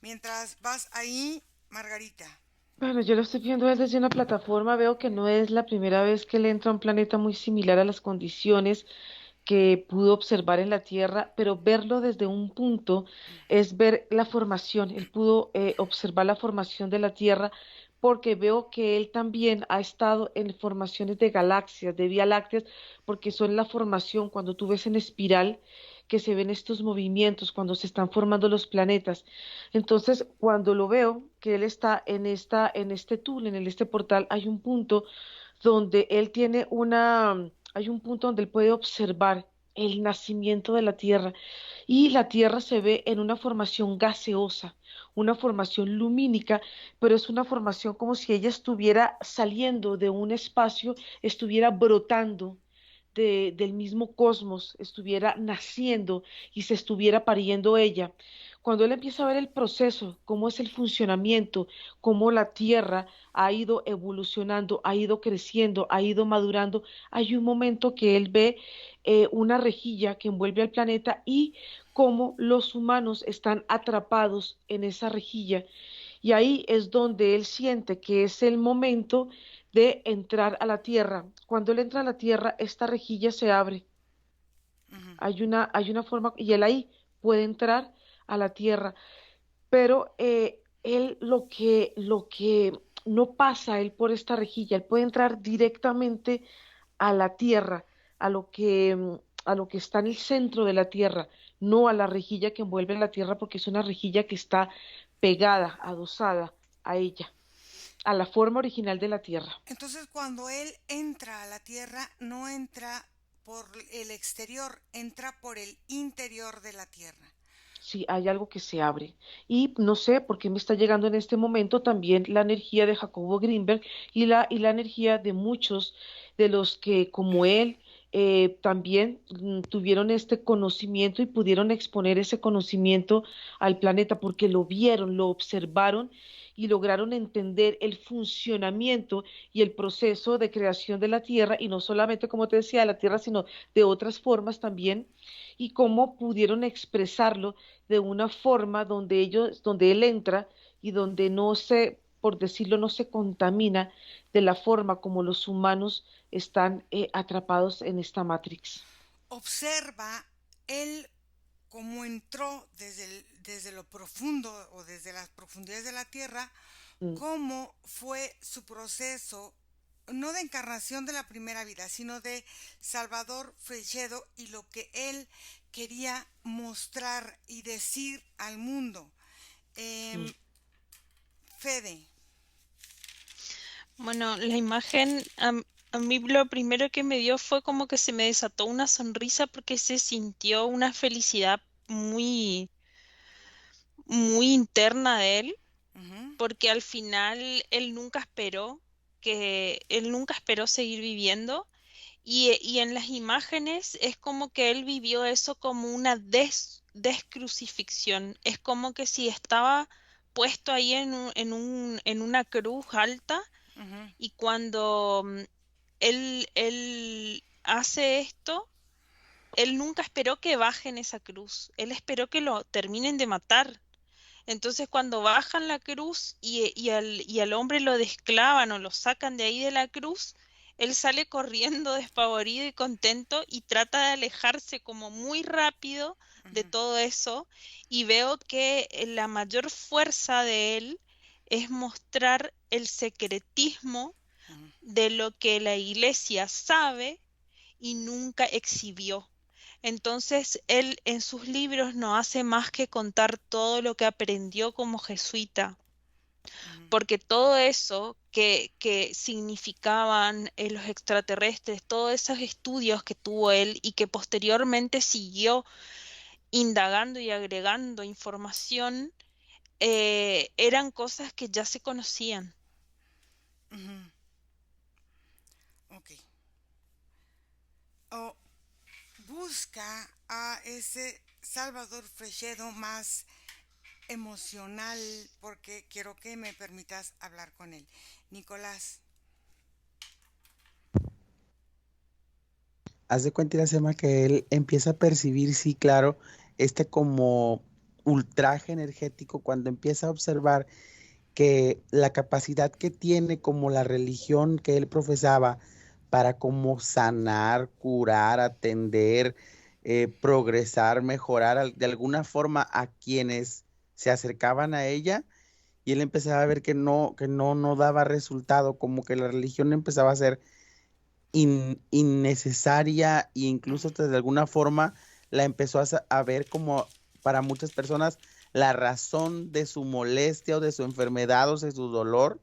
Mientras vas ahí, Margarita. Bueno, yo lo estoy viendo desde una plataforma, veo que no es la primera vez que él entra a un planeta muy similar a las condiciones que pudo observar en la Tierra, pero verlo desde un punto es ver la formación. Él pudo observar la formación de la Tierra porque veo que él también ha estado en formaciones de galaxias, de Vía Lácteas, porque son la formación, cuando tú ves en espiral, que se ven estos movimientos, cuando se están formando los planetas. Entonces, cuando lo veo, que él está en este túnel, en este portal, hay un punto donde él tiene hay un punto donde él puede observar el nacimiento de la Tierra y la Tierra se ve en una formación gaseosa, una formación lumínica, pero es una formación como si ella estuviera saliendo de un espacio, estuviera brotando del mismo cosmos, estuviera naciendo y se estuviera pariendo ella. Cuando él empieza a ver el proceso, cómo es el funcionamiento, cómo la Tierra ha ido evolucionando, ha ido creciendo, ha ido madurando, hay un momento que él ve una rejilla que envuelve al planeta y cómo los humanos están atrapados en esa rejilla. Y ahí es donde él siente que es el momento de entrar a la Tierra. Cuando él entra a la Tierra, esta rejilla se abre. Ujú, Hay una forma, y él ahí puede entrar a la Tierra. Pero él lo que no pasa él por esta rejilla, él puede entrar directamente a la tierra, a lo que está en el centro de la tierra, no a la rejilla que envuelve la tierra, porque es una rejilla que está pegada, adosada a ella, a la forma original de la tierra. entonces, cuando él entra a la Tierra, no entra por el exterior, entra por el interior de la Tierra. sí, hay algo que se abre. Y no sé por qué me está llegando en este momento también la energía de Jacobo Greenberg y la energía de muchos de los que, como él, también tuvieron este conocimiento y pudieron exponer ese conocimiento al planeta porque lo vieron, lo observaron y lograron entender el funcionamiento y el proceso de creación de la Tierra, y no solamente, como te decía, de la Tierra, sino de otras formas también, y cómo pudieron expresarlo de una forma donde donde él entra y donde no se, por decirlo, no se contamina de la forma como los humanos están atrapados en esta Matrix. Observa él cómo entró desde lo profundo o desde las profundidades de la tierra, Mm, cómo fue su proceso, no de encarnación de la primera vida, sino de Salvador Freixedo y lo que él quería mostrar y decir al mundo. mm. Eh, Fede. Bueno, la imagen a mí lo primero que me dio fue como que se me desató una sonrisa porque se sintió una felicidad muy, muy interna de él, Ujú, porque al final él nunca esperó seguir viviendo y en las imágenes es como que él vivió eso como una descrucifixión. Es como que si estaba puesto ahí en una cruz alta ujú, y cuando él hace esto, él nunca esperó que bajen esa cruz, él esperó que lo terminen de matar. Entonces cuando bajan la cruz y al hombre lo desclavan o lo sacan de ahí de la cruz, él sale corriendo despavorido y contento y trata de alejarse como muy rápido de ujú, todo eso y veo que la mayor fuerza de él es mostrar el secretismo ujú, de lo que la iglesia sabe y nunca exhibió. Entonces, él en sus libros no hace más que contar todo lo que aprendió como jesuita, ujú, porque todo eso que significaban los extraterrestres, todos esos estudios que tuvo él y que posteriormente siguió indagando y agregando información, eran cosas que ya se conocían. ujú. Ok. O busca a ese Salvador Freixedo más emocional porque quiero que me permitas hablar con él. Nicolás. Haz de cuenta, Iracema, que él empieza a percibir, sí, claro, este como ultraje energético cuando empieza a observar que la capacidad que tiene como la religión que él profesaba para como sanar, curar, atender, progresar, mejorar de alguna forma a quienes se acercaban a ella, y él empezaba a ver que no daba resultado, como que la religión empezaba a ser innecesaria e incluso Mm, hasta de alguna forma la empezó a ver como para muchas personas la razón de su molestia o de su enfermedad o de su dolor,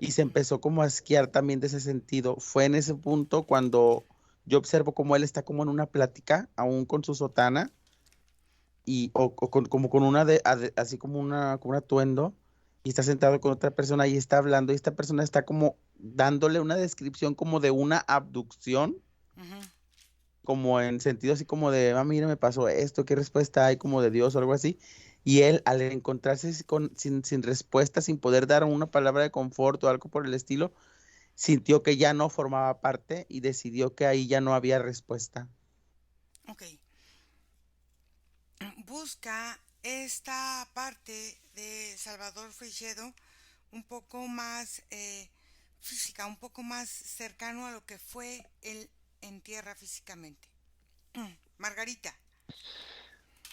y se empezó como a asquear también de ese sentido. Fue en ese punto cuando yo observo como él está como en una plática, aún con su sotana, como con así como un atuendo, y está sentado con otra persona y está hablando, y esta persona está como dándole una descripción como de una abducción, ujú, como en sentido así como de, ah, mira, me pasó esto, qué respuesta hay como de Dios o algo así. Y él, al encontrarse sin respuesta, sin poder dar una palabra de confort o algo por el estilo, sintió que ya no formaba parte y decidió que ahí ya no había respuesta. ok. Busca esta parte de Salvador Freixedo un poco más física, un poco más cercano a lo que fue él en tierra físicamente. Margarita.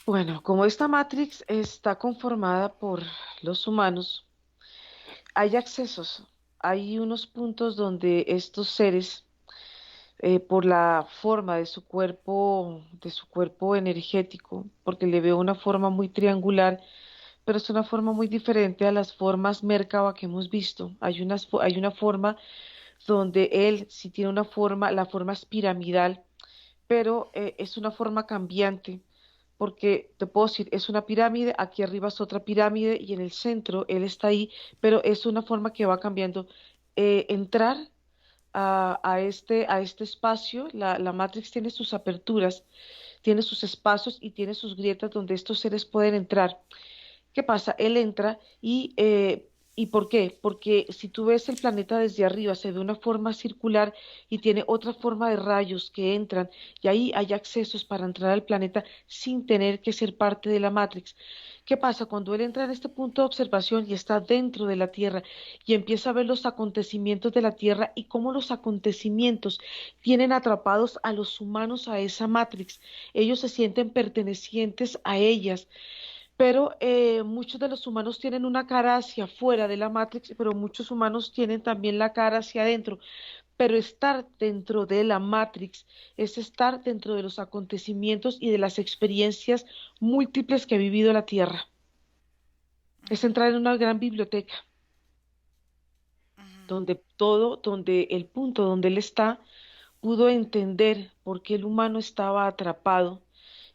Bueno, como esta Matrix está conformada por los humanos, hay accesos, hay unos puntos donde estos seres, por la forma de su cuerpo energético, porque le veo una forma muy triangular, pero es una forma muy diferente a las formas Merkaba que hemos visto. Hay una forma donde él sí tiene una forma, la forma es piramidal, pero es una forma cambiante, porque te puedo decir, es una pirámide, aquí arriba es otra pirámide y en el centro él está ahí, pero es una forma que va cambiando. Entrar a este espacio, la Matrix tiene sus aperturas, tiene sus espacios y tiene sus grietas donde estos seres pueden entrar. ¿Qué pasa? Él entra ¿y por qué? Porque si tú ves el planeta desde arriba, se ve una forma circular y tiene otra forma de rayos que entran y ahí hay accesos para entrar al planeta sin tener que ser parte de la Matrix. ¿Qué pasa? Cuando él entra en este punto de observación y está dentro de la Tierra y empieza a ver los acontecimientos de la Tierra y cómo los acontecimientos tienen atrapados a los humanos a esa Matrix, ellos se sienten pertenecientes a ellas, pero muchos de los humanos tienen una cara hacia afuera de la Matrix, pero muchos humanos tienen también la cara hacia adentro. Pero estar dentro de la Matrix es estar dentro de los acontecimientos y de las experiencias múltiples que ha vivido la Tierra. Es Ujú, entrar en una gran biblioteca ujú, donde todo, donde el punto donde él está pudo entender por qué el humano estaba atrapado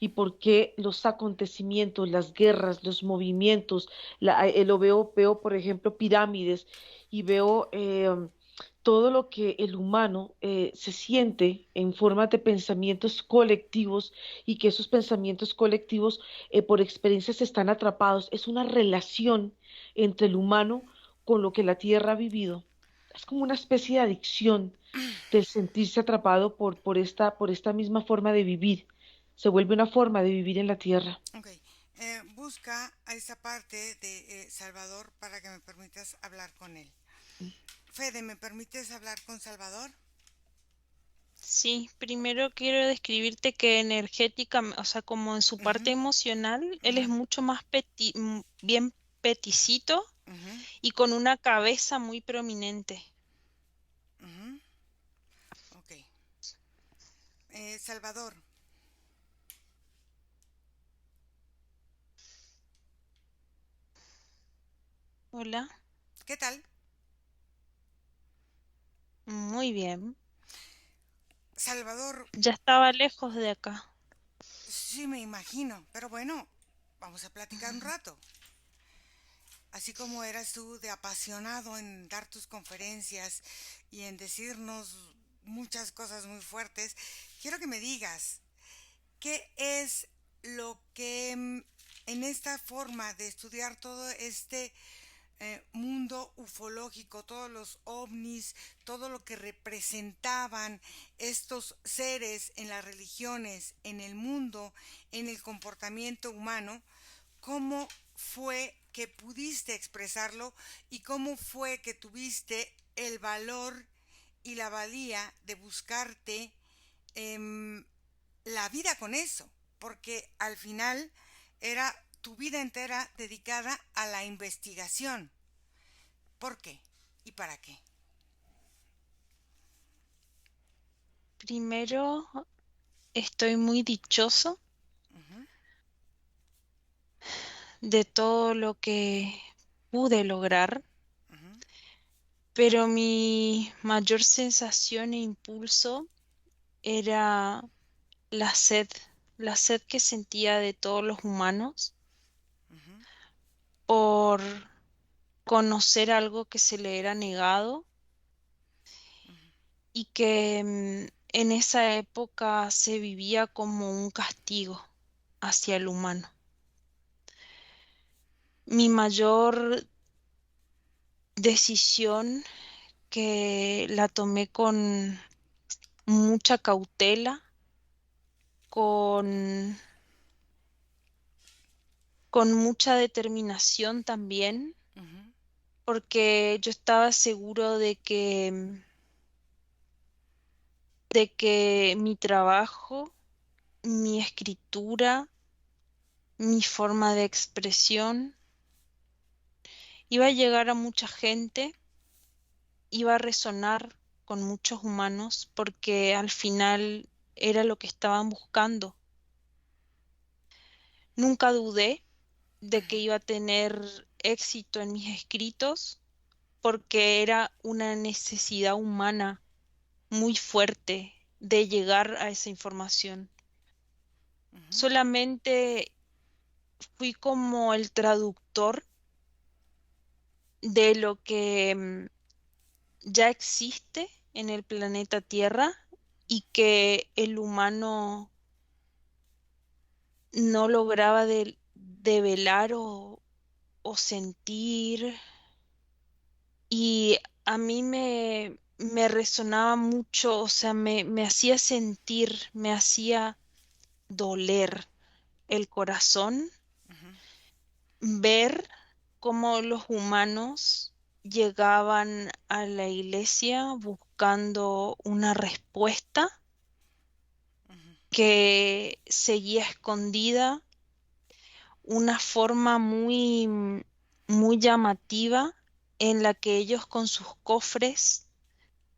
y por qué los acontecimientos, las guerras, los movimientos, veo, por ejemplo, pirámides y veo todo lo que el humano se siente en forma de pensamientos colectivos y que esos pensamientos colectivos por experiencias están atrapados. Es una relación entre el humano con lo que la Tierra ha vivido. Es como una especie de adicción del sentirse atrapado por esta misma forma de vivir. Se vuelve una forma de vivir en la tierra. ok. Busca a esa parte de Salvador para que me permitas hablar con él. Fede, ¿me permites hablar con Salvador? Sí, primero quiero describirte que energética, o sea, como en su Ujú, parte emocional, él ujú, es mucho más bien peticito ujú, y con una cabeza muy prominente. ujú. Ok. Salvador, Hola, ¿qué tal? muy bien. Salvador, Ya estaba lejos de acá. sí me imagino, pero bueno, vamos a platicar un rato. Así como eras tú de apasionado en dar tus conferencias y en decirnos muchas cosas muy fuertes, quiero que me digas, ¿qué es lo que en esta forma de estudiar todo este mundo ufológico, todos los ovnis, todo lo que representaban estos seres en las religiones, en el mundo, en el comportamiento humano, cómo fue que pudiste expresarlo y cómo fue que tuviste el valor y la valía de buscarte eh, la vida con eso, porque al final era tu vida entera dedicada a la investigación. ¿Por qué? ¿Y para qué? Primero, estoy muy dichoso Ujú, de todo lo que pude lograr, ujú, pero mi mayor sensación e impulso era la sed, la sed que sentía de todos los humanos ujú, por conocer algo que se le era negado ujú, y que en esa época se vivía como un castigo hacia el humano. Mi mayor decisión, que la tomé con mucha cautela, con, con mucha determinación también, ujú, porque yo estaba seguro de que mi trabajo, mi escritura, mi forma de expresión iba a llegar a mucha gente, iba a resonar con muchos humanos, porque al final era lo que estaban buscando. Nunca dudé de que iba a tener éxito en mis escritos, porque era una necesidad humana muy fuerte de llegar a esa información. ujú, Solamente fui como el traductor de lo que ya existe en el planeta Tierra y que el humano no lograba develar o sentir. Y a mí me resonaba mucho, o sea, me hacía sentir, me hacía doler el corazón ujú, ver cómo los humanos llegaban a la iglesia buscando una respuesta ujú. que seguía escondida, una forma muy llamativa en la que ellos con sus cofres,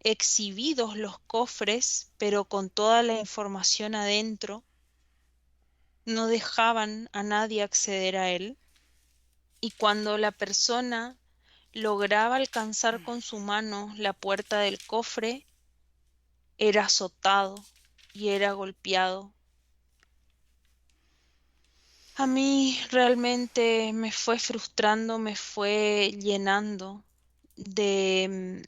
exhibidos los cofres, pero con toda la información adentro, no dejaban a nadie acceder a él. Y cuando la persona lograba alcanzar con su mano la puerta del cofre, era azotado y era golpeado. A mí realmente me fue frustrando, me fue llenando de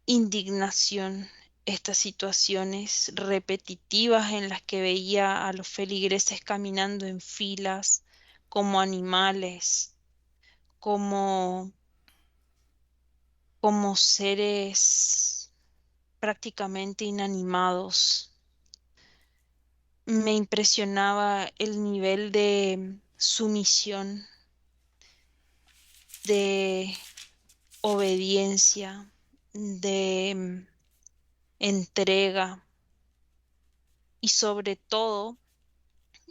indignación estas situaciones repetitivas en las que veía a los feligreses caminando en filas como animales, como, como seres prácticamente inanimados. Me impresionaba el nivel de sumisión, de obediencia, de entrega y sobre todo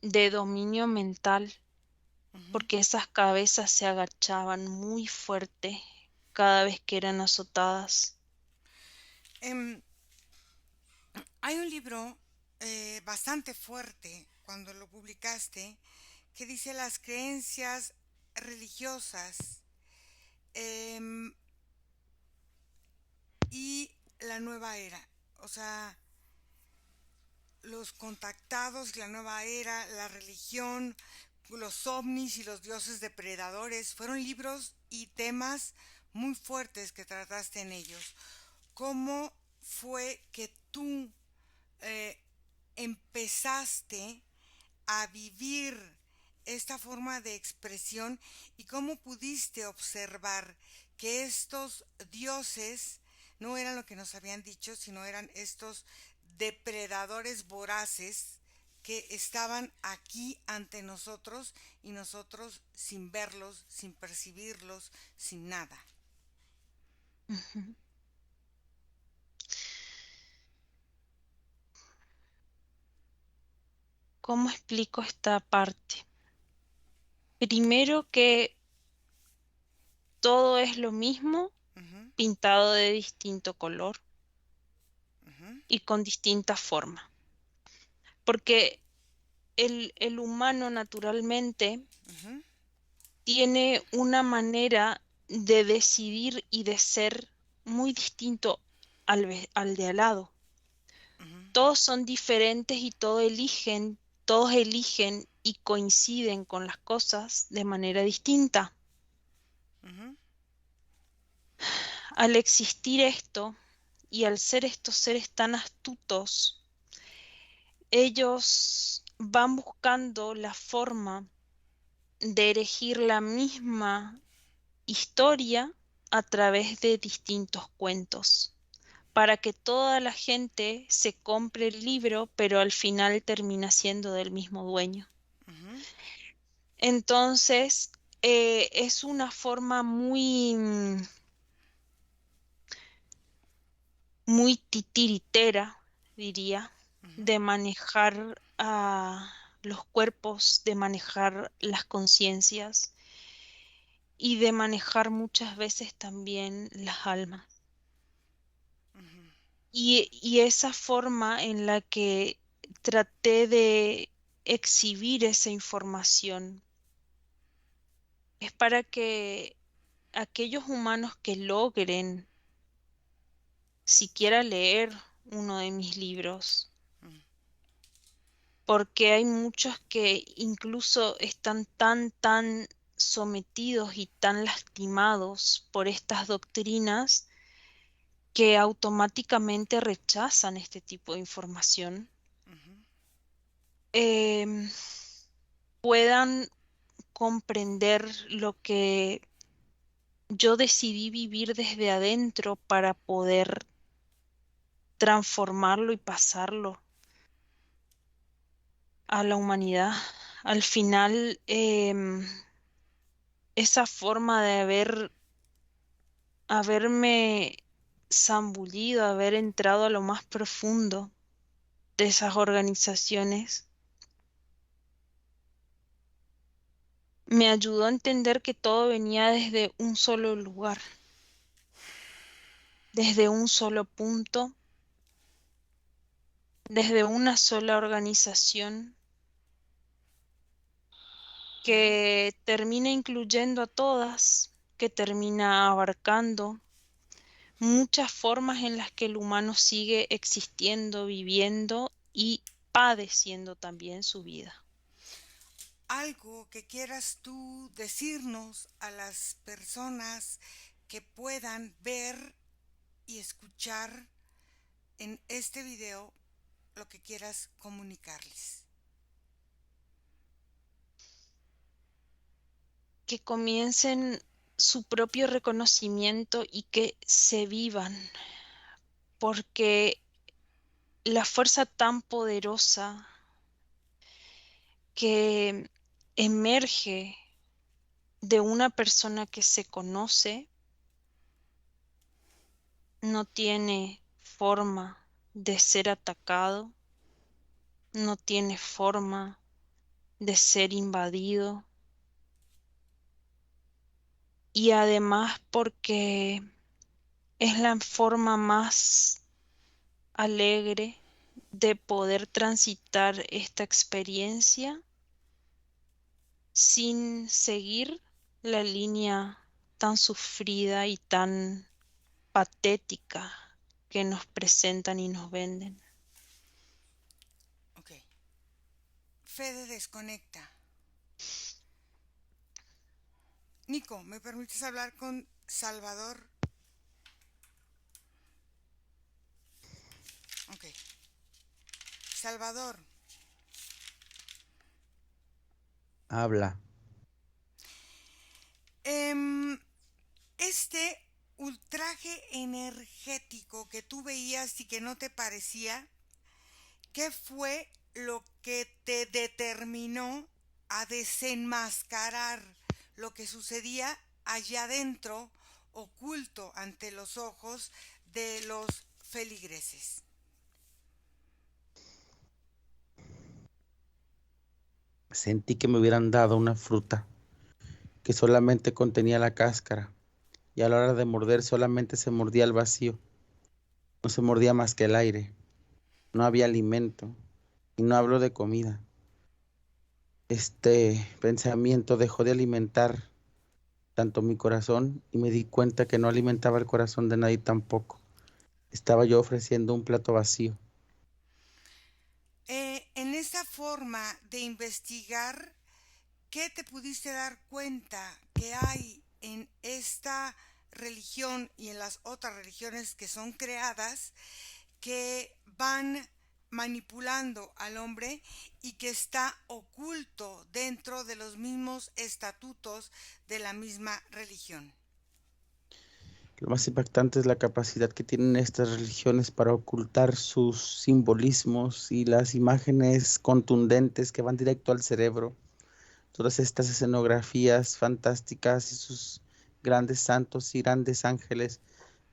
de dominio mental, Ujú. porque esas cabezas se agachaban muy fuerte cada vez que eran azotadas. Em, Hay un libro bastante fuerte cuando lo publicaste que dice las creencias religiosas em, y la nueva era. O sea, los contactados, la nueva era, la religión, los ovnis y los dioses depredadores. Fueron libros y temas muy fuertes que trataste en ellos. ¿Cómo fue que tú eh, empezaste a vivir esta forma de expresión y cómo pudiste observar que estos dioses no eran lo que nos habían dicho, sino eran estos depredadores voraces que estaban aquí ante nosotros y nosotros sin verlos, sin percibirlos, sin nada? Ujú. ¿Cómo explico esta parte? Primero que todo es lo mismo, Ujú, pintado de distinto color ujú, y con distinta forma. Porque el humano naturalmente ujú, tiene una manera de decidir y de ser muy distinto al de al lado. ujú, Todos son diferentes y todos eligen y coinciden con las cosas de manera distinta. ujú, Al existir esto y al ser estos seres tan astutos, ellos van buscando la forma de erigir la misma historia a través de distintos cuentos, para que toda la gente se compre el libro, pero al final termina siendo del mismo dueño. ujú, Entonces, es una forma muy titiritera, diría, ujú, de manejar a los cuerpos, de manejar las conciencias y de manejar muchas veces también las almas. ujú. Y esa forma en la que traté de exhibir esa información es para que aquellos humanos que logren siquiera leer uno de mis libros, porque hay muchos que incluso están tan sometidos y tan lastimados por estas doctrinas que automáticamente rechazan este tipo de información, Ujú. em, puedan comprender lo que yo decidí vivir desde adentro para poder transformarlo y pasarlo a la humanidad. Al final, esa forma de haberme zambullido, haber entrado a lo más profundo de esas organizaciones, me ayudó a entender que todo venía desde un solo lugar, desde un solo punto, desde una sola organización que termina incluyendo a todas, que termina abarcando muchas formas en las que el humano sigue existiendo, viviendo y padeciendo también su vida. Algo que quieras tú decirnos a las personas que puedan ver y escuchar en este video, lo que quieras comunicarles. Que comiencen su propio reconocimiento y que se vivan, porque la fuerza tan poderosa que emerge de una persona que se conoce no tiene forma de ser atacado, no tiene forma de ser invadido, y además porque es la forma más alegre de poder transitar esta experiencia sin seguir la línea tan sufrida y tan patética que nos presentan y nos venden. Ok. Fede desconecta. Nico, ¿me permites hablar con Salvador? Ok. Salvador, Habla. em, este ultraje energético que tú veías y que no te parecía, ¿qué fue lo que te determinó a desenmascarar lo que sucedía allá adentro, oculto ante los ojos de los feligreses? Sentí que me hubieran dado una fruta que solamente contenía la cáscara y a la hora de morder solamente se mordía el vacío. No se mordía más que el aire. No había alimento. Y no hablo de comida. Este pensamiento dejó de alimentar tanto mi corazón y me di cuenta que no alimentaba el corazón de nadie tampoco. Estaba yo ofreciendo un plato vacío. En esa forma de investigar, ¿qué te pudiste dar cuenta que hay en esta religión y en las otras religiones que son creadas, que van manipulando al hombre y que está oculto dentro de los mismos estatutos de la misma religión? Lo más impactante es la capacidad que tienen estas religiones para ocultar sus simbolismos y las imágenes contundentes que van directo al cerebro. Todas estas escenografías fantásticas y sus grandes santos y grandes ángeles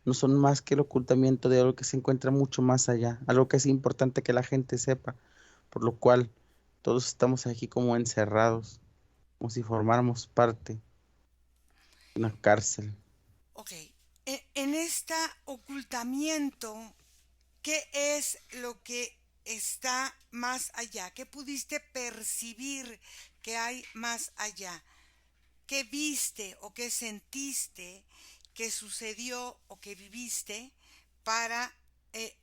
no son más que el ocultamiento de algo que se encuentra mucho más allá, algo que es importante que la gente sepa, por lo cual todos estamos aquí como encerrados, como si formáramos parte de una cárcel. Ok, en este ocultamiento, ¿qué es lo que está más allá? ¿Qué pudiste percibir que hay más allá? ¿Qué viste o qué sentiste que sucedió o que viviste para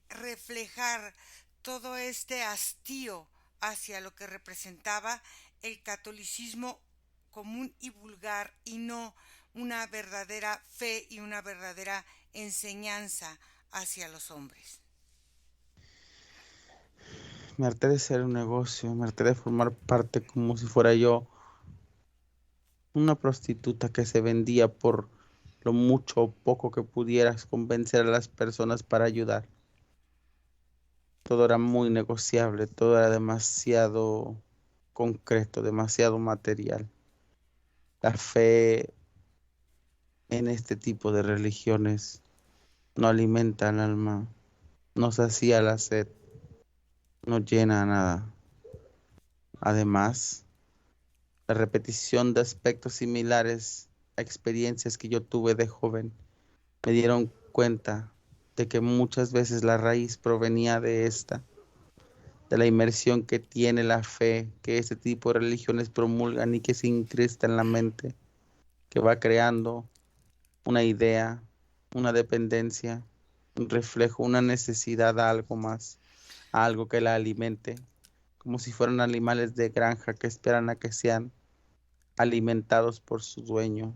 reflejar todo este hastío hacia lo que representaba el catolicismo común y vulgar y no una verdadera fe y una verdadera enseñanza hacia los hombres. Me harté de ser un negocio, me harté de formar parte como si fuera yo una prostituta que se vendía por lo mucho o poco que pudieras convencer a las personas para ayudar. Todo era muy negociable, todo era demasiado concreto, demasiado material. La fe en este tipo de religiones no alimenta el alma, no sacia la sed, no llena a nada. Además, la repetición de aspectos similares a experiencias que yo tuve de joven me dieron cuenta de que muchas veces la raíz provenía de la inmersión que tiene la fe que este tipo de religiones promulgan y que se incrusta en la mente, que va creando una idea, una dependencia, un reflejo, una necesidad a algo más, a algo que la alimente, como si fueran animales de granja que esperan a que sean alimentados por su dueño.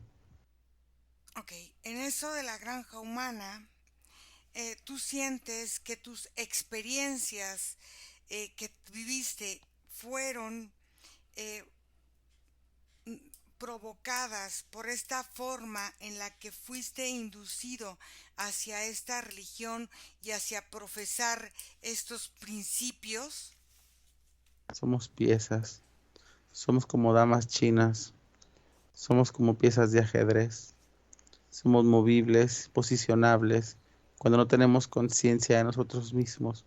Ok, en eso de la granja humana, tú sientes que tus experiencias que viviste fueron eh, provocadas por esta forma en la que fuiste inducido hacia esta religión y hacia profesar estos principios. Somos piezas, somos como damas chinas, somos como piezas de ajedrez, somos movibles, posicionables, cuando no tenemos conciencia de nosotros mismos,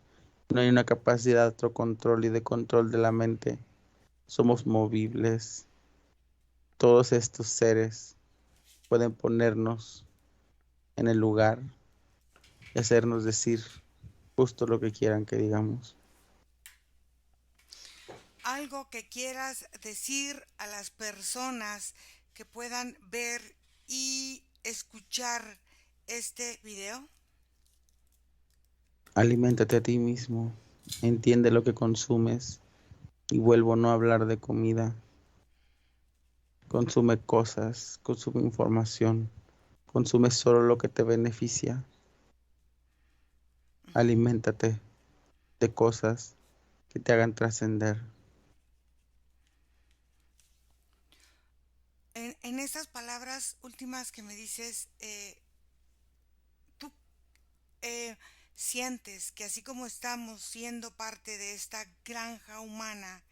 no hay una capacidad de autocontrol y de control de la mente, somos movibles. Todos estos seres pueden ponernos en el lugar y hacernos decir justo lo que quieran que digamos. Algo que quieras decir a las personas que puedan ver y escuchar este video. Aliméntate a ti mismo, entiende lo que consumes y vuelvo a no hablar de comida. Consume cosas, consume información, consume solo lo que te beneficia. Aliméntate de cosas que te hagan trascender. En estas palabras últimas que me dices, tú eh, sientes que así como estamos siendo parte de esta granja humana,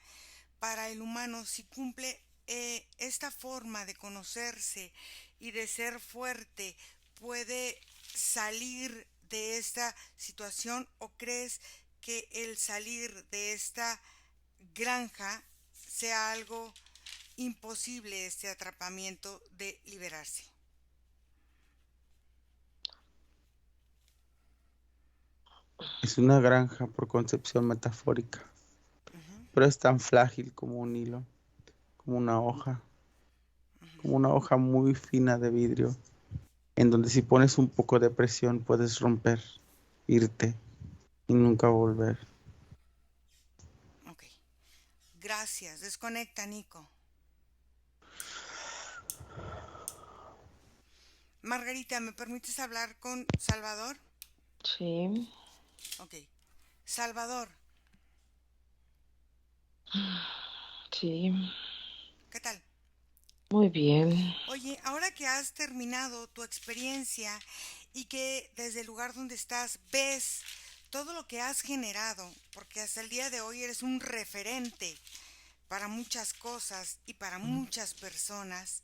para el humano si cumple esta forma de conocerse y de ser fuerte, puede salir de esta situación, o crees que el salir de esta granja sea algo imposible, este atrapamiento de liberarse? Es una granja por concepción metafórica, pero es tan frágil como un hilo, como una hoja muy fina de vidrio, en donde si pones un poco de presión puedes romper, irte y nunca volver. Ok, gracias. Desconecta, Nico. Margarita, ¿me permites hablar con Salvador? Sí, Ok. Salvador, sí, ¿qué tal? muy bien. Oye, ahora que has terminado tu experiencia y que desde el lugar donde estás ves todo lo que has generado, porque hasta el día de hoy eres un referente para muchas cosas y para muchas personas,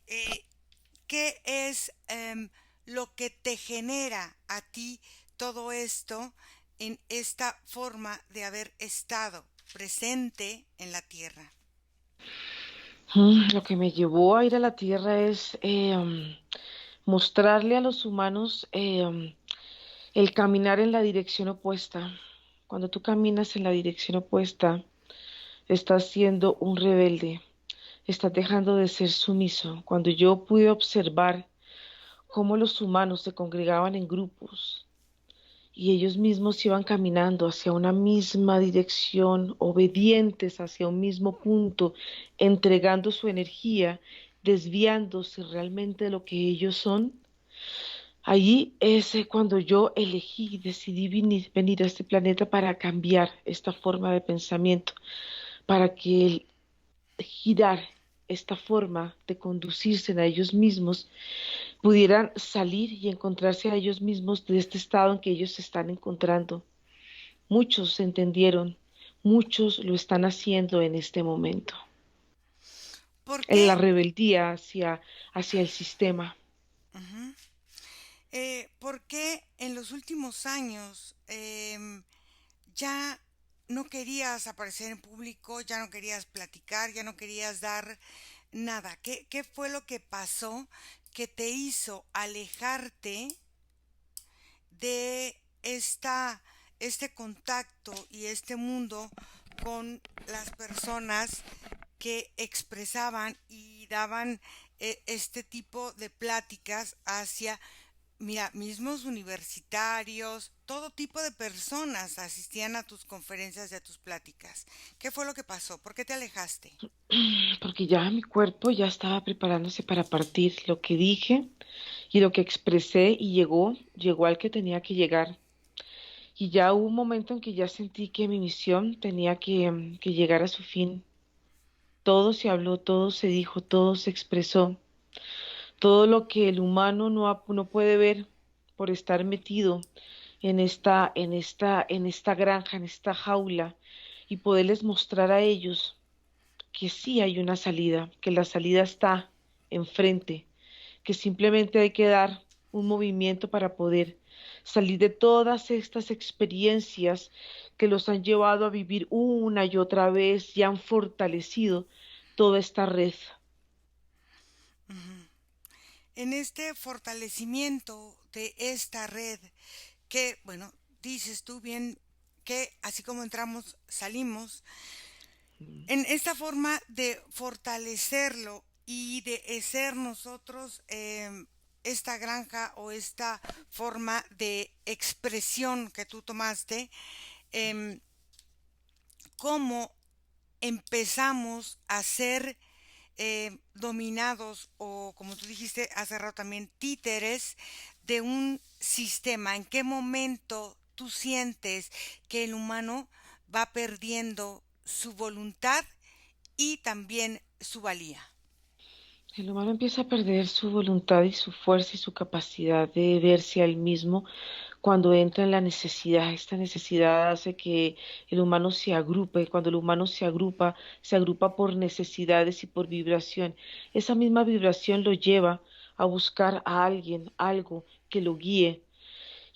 eh, ¿qué es lo que te genera a ti todo esto en esta forma de haber estado presente en la tierra? Lo que me llevó a ir a la Tierra es mostrarle a los humanos el caminar en la dirección opuesta. Cuando tú caminas en la dirección opuesta, estás siendo un rebelde, estás dejando de ser sumiso. Cuando yo pude observar cómo los humanos se congregaban en grupos y ellos mismos iban caminando hacia una misma dirección, obedientes hacia un mismo punto, entregando su energía, desviándose realmente de lo que ellos son. Allí es cuando yo elegí, decidí venir a este planeta para cambiar esta forma de pensamiento, para que el girar esta forma de conducirse a ellos mismos pudieran salir y encontrarse a ellos mismos de este estado en que ellos se están encontrando. Muchos entendieron, muchos lo están haciendo en este momento. ¿Por En la qué? rebeldía hacia el sistema. Ujú. ¿Por qué en los últimos años ya no querías aparecer en público, ya no querías platicar, ya no querías dar nada? ¿Qué fue lo que pasó que te hizo alejarte de este contacto y este mundo con las personas que expresaban y daban este tipo de pláticas hacia, mira, mismos universitarios, todo tipo de personas asistían a tus conferencias y a tus pláticas? ¿Qué fue lo que pasó? ¿Por qué te alejaste? Porque ya mi cuerpo ya estaba preparándose para partir. Lo que dije y lo que expresé y llegó al que tenía que llegar. Y ya hubo un momento en que ya sentí que mi misión tenía que llegar a su fin. Todo se habló, todo se dijo, todo se expresó. Todo lo que el humano no puede ver por estar metido en esta granja, en esta jaula, y poderles mostrar a ellos que sí hay una salida, que la salida está enfrente, que simplemente hay que dar un movimiento para poder salir de todas estas experiencias que los han llevado a vivir una y otra vez y han fortalecido toda esta red. Ujú. En este fortalecimiento de esta red, que, bueno, dices tú bien que así como entramos, salimos, Mm. en esta forma de fortalecerlo y de ser nosotros esta granja o esta forma de expresión que tú tomaste, em, cómo empezamos a ser dominados o, como tú dijiste hace rato también, títeres de un sistema. ¿En qué momento tú sientes que el humano va perdiendo su voluntad y también su valía? El humano empieza a perder su voluntad y su fuerza y su capacidad de verse a él mismo cuando entra en la necesidad. Esta necesidad hace que el humano se agrupe. Cuando el humano se agrupa por necesidades y por vibración. Esa misma vibración lo lleva a buscar a alguien, algo que lo guíe.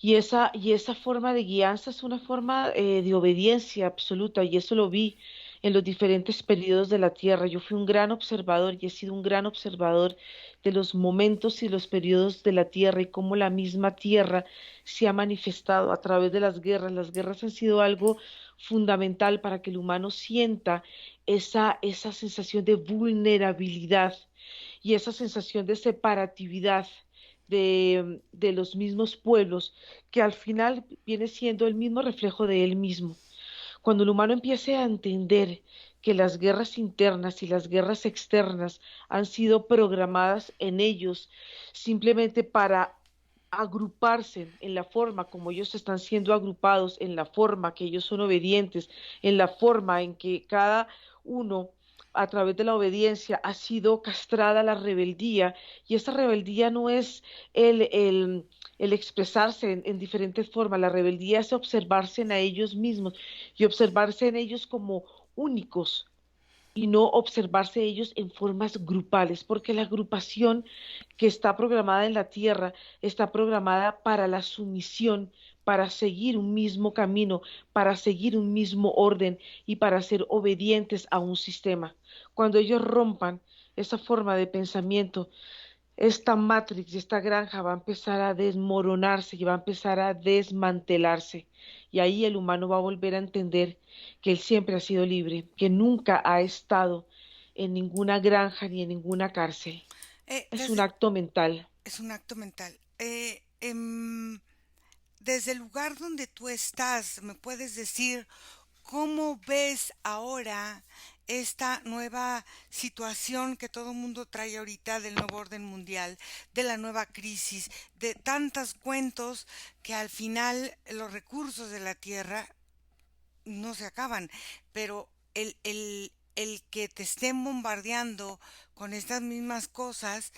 Y esa forma de guianza es una forma de obediencia absoluta, y eso lo vi en los diferentes periodos de la Tierra. Yo fui un gran observador y he sido un gran observador de los momentos y los periodos de la Tierra y cómo la misma Tierra se ha manifestado a través de las guerras. Las guerras han sido algo fundamental para que el humano sienta esa sensación de vulnerabilidad y esa sensación de separatividad de los mismos pueblos, que al final viene siendo el mismo reflejo de él mismo. Cuando el humano empiece a entender que las guerras internas y las guerras externas han sido programadas en ellos simplemente para agruparse en la forma como ellos están siendo agrupados, en la forma que ellos son obedientes, en la forma en que cada uno a través de la obediencia ha sido castrada la rebeldía, y esa rebeldía no es el expresarse en diferentes formas. La rebeldía es observarse en a ellos mismos y observarse en ellos como únicos y no observarse ellos en formas grupales, porque la agrupación que está programada en la tierra está programada para la sumisión, para seguir un mismo camino, para seguir un mismo orden y para ser obedientes a un sistema. Cuando ellos rompan esa forma de pensamiento, esta matrix, esta granja va a empezar a desmoronarse y va a empezar a desmantelarse. Y ahí el humano va a volver a entender que él siempre ha sido libre, que nunca ha estado en ninguna granja ni en ninguna cárcel. Es un Desde, acto mental. es un acto mental. desde el lugar donde tú estás, ¿me puedes decir cómo ves ahora esta nueva situación que todo el mundo trae ahorita del nuevo orden mundial, de la nueva crisis, de tantos cuentos que al final los recursos de la tierra no se acaban, pero el que te estén bombardeando con estas mismas cosas,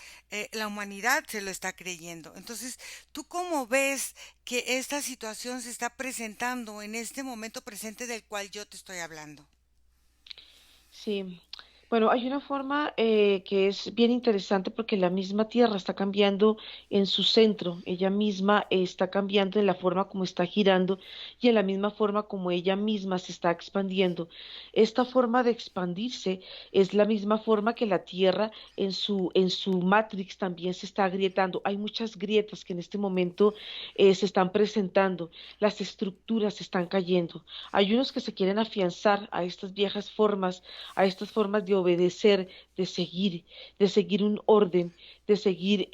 la humanidad se lo está creyendo. Entonces, ¿tú cómo ves que esta situación se está presentando en este momento presente del cual yo te estoy hablando? Sí, bueno, hay una forma que es bien interesante porque la misma Tierra está cambiando en su centro, ella misma está cambiando en la forma como está girando y en la misma forma como ella misma se está expandiendo. Esta forma de expandirse es la misma forma que la Tierra en su matrix también se está agrietando. Hay muchas grietas que en este momento se están presentando, las estructuras están cayendo. Hay unos que se quieren afianzar a estas viejas formas, a estas formas de obedecer, de seguir un orden, de seguir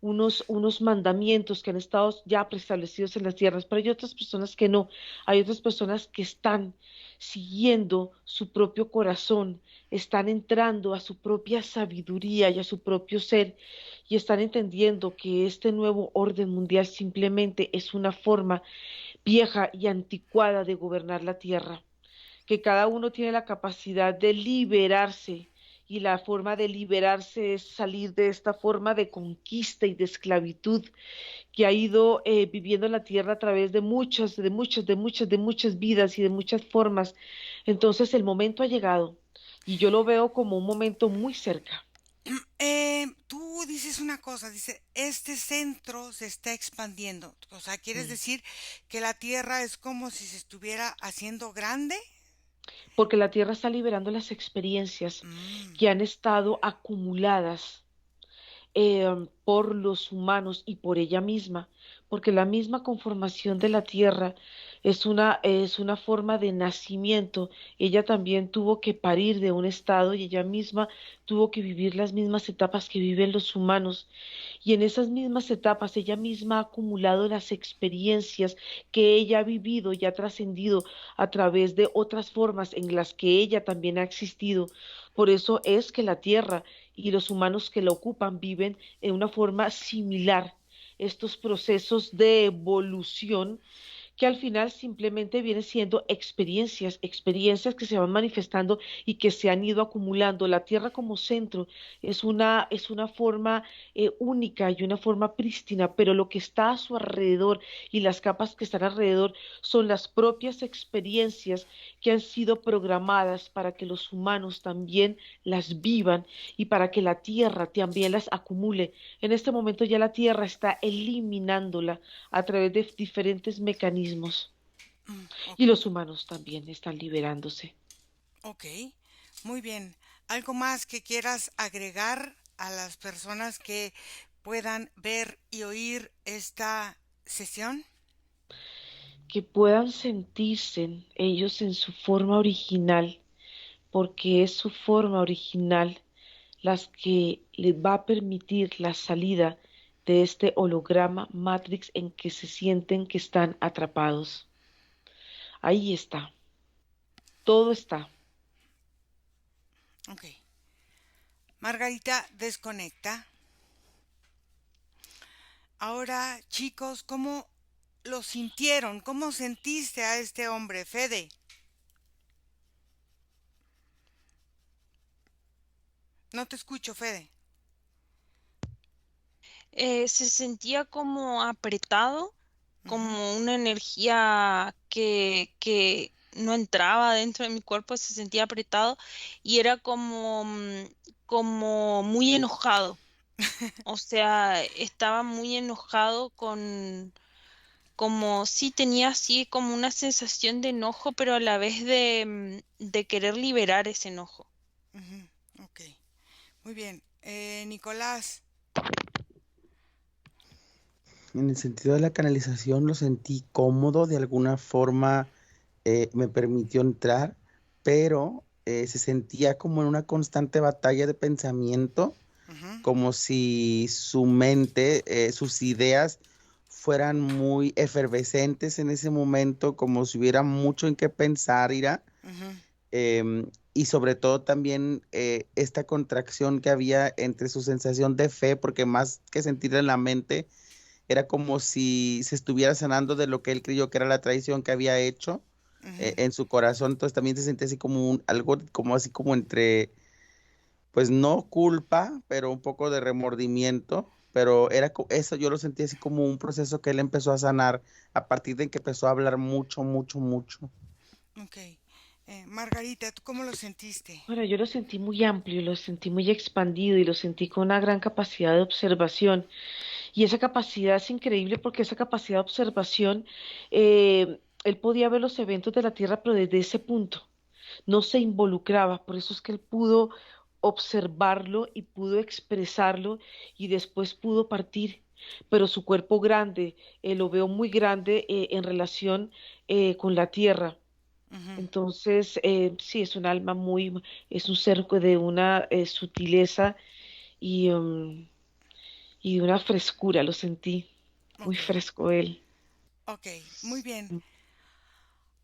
unos mandamientos que han estado ya preestablecidos en las tierras, pero hay otras personas que no, hay otras personas que están siguiendo su propio corazón, están entrando a su propia sabiduría y a su propio ser y están entendiendo que este nuevo orden mundial simplemente es una forma vieja y anticuada de gobernar la tierra, que cada uno tiene la capacidad de liberarse y la forma de liberarse es salir de esta forma de conquista y de esclavitud que ha ido viviendo en la tierra a través de muchas vidas y de muchas formas. Entonces el momento ha llegado y yo lo veo como un momento muy cerca. Tú dices una cosa, dice, este centro se está expandiendo. O sea, ¿quieres Mm. decir que la Tierra es como si se estuviera haciendo grande? Porque la tierra está liberando las experiencias Mm, que han estado acumuladas por los humanos y por ella misma, porque la misma conformación de la tierra es una forma de nacimiento. Ella también tuvo que parir de un estado y ella misma tuvo que vivir las mismas etapas que viven los humanos. Y en esas mismas etapas ella misma ha acumulado las experiencias que ella ha vivido y ha trascendido a través de otras formas en las que ella también ha existido. Por eso es que la tierra y los humanos que la ocupan viven en una forma similar. Estos procesos de evolución que al final simplemente vienen siendo experiencias, experiencias que se van manifestando y que se han ido acumulando. La Tierra como centro es una forma única y una forma prístina, pero lo que está a su alrededor y las capas que están alrededor son las propias experiencias que han sido programadas para que los humanos también las vivan y para que la Tierra también las acumule. En este momento ya la Tierra está eliminándola a través de diferentes mecanismos o- y los humanos también están liberándose. ok, muy bien. ¿Algo más que quieras agregar a las personas que puedan ver y oír esta sesión? Que puedan sentirse ellos en su forma original, porque es su forma original las que les va a permitir la salida de este holograma Matrix en que se sienten que están atrapados. Ahí está, todo está. Ok. Margarita desconecta. Ahora, chicos, ¿cómo lo sintieron? ¿Cómo sentiste a este hombre, Fede? No te escucho, Fede. Se sentía como apretado, Ujú, como una energía que no entraba dentro de mi cuerpo, se sentía apretado y era como, como muy enojado. O sea, estaba muy enojado con, como sí tenía así como una sensación de enojo, pero a la vez de querer liberar ese enojo. ujú, ok, muy bien. Nicolás. En el sentido de la canalización lo sentí cómodo, de alguna forma me permitió entrar, pero se sentía como en una constante batalla de pensamiento, Ujú, como si su mente, sus ideas fueran muy efervescentes en ese momento, como si hubiera mucho en qué pensar, Ira. Ujú. Y sobre todo también esta contracción que había entre su sensación de fe, porque más que sentir en la mente, era como si se estuviera sanando de lo que él creyó que era la traición que había hecho Ujú. en su corazón. Entonces también se sentía así como algo como así como entre, pues no culpa, pero un poco de remordimiento. Pero era eso, yo lo sentí así como un proceso que él empezó a sanar a partir de que empezó a hablar mucho, mucho, mucho. Ok. Margarita, ¿tú cómo lo sentiste? Bueno, yo lo sentí muy amplio, lo sentí muy expandido y lo sentí con una gran capacidad de observación. Y esa capacidad es increíble porque esa capacidad de observación, él podía ver los eventos de la Tierra, pero desde ese punto no se involucraba. Por eso es que él pudo observarlo y pudo expresarlo y después pudo partir. Pero su cuerpo grande, lo veo muy grande en relación con la Tierra. Ujú. Entonces, sí, es un alma es un ser de una sutileza y, y de una frescura, lo sentí. Muy Ok, fresco él. ok, muy bien.